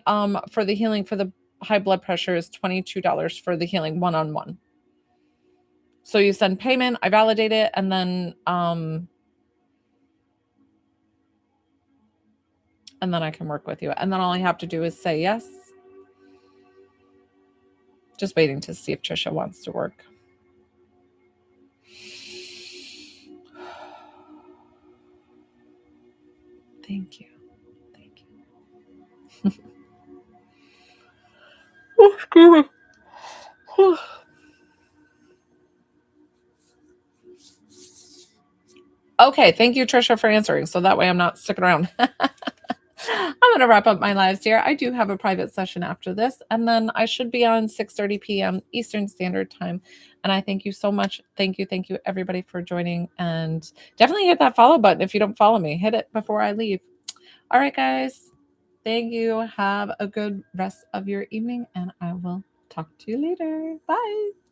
for the healing for the high blood pressure is $22 for the healing one-on-one. So you send payment, I validate it, and then I can work with you. And then all I have to do is say yes. Just waiting to see if Trisha wants to work. Thank you. Thank you. Oh, excuse me. Okay, thank you, Trisha, for answering. So that way I'm not sticking around. I'm going to wrap up my lives here. I do have a private session after this, and then I should be on 6:30 p.m. Eastern Standard Time. And I thank you so much. Thank you, everybody, for joining. And definitely hit that follow button if you don't follow me. Hit it before I leave. All right, guys. Thank you. Have a good rest of your evening, and I will talk to you later. Bye.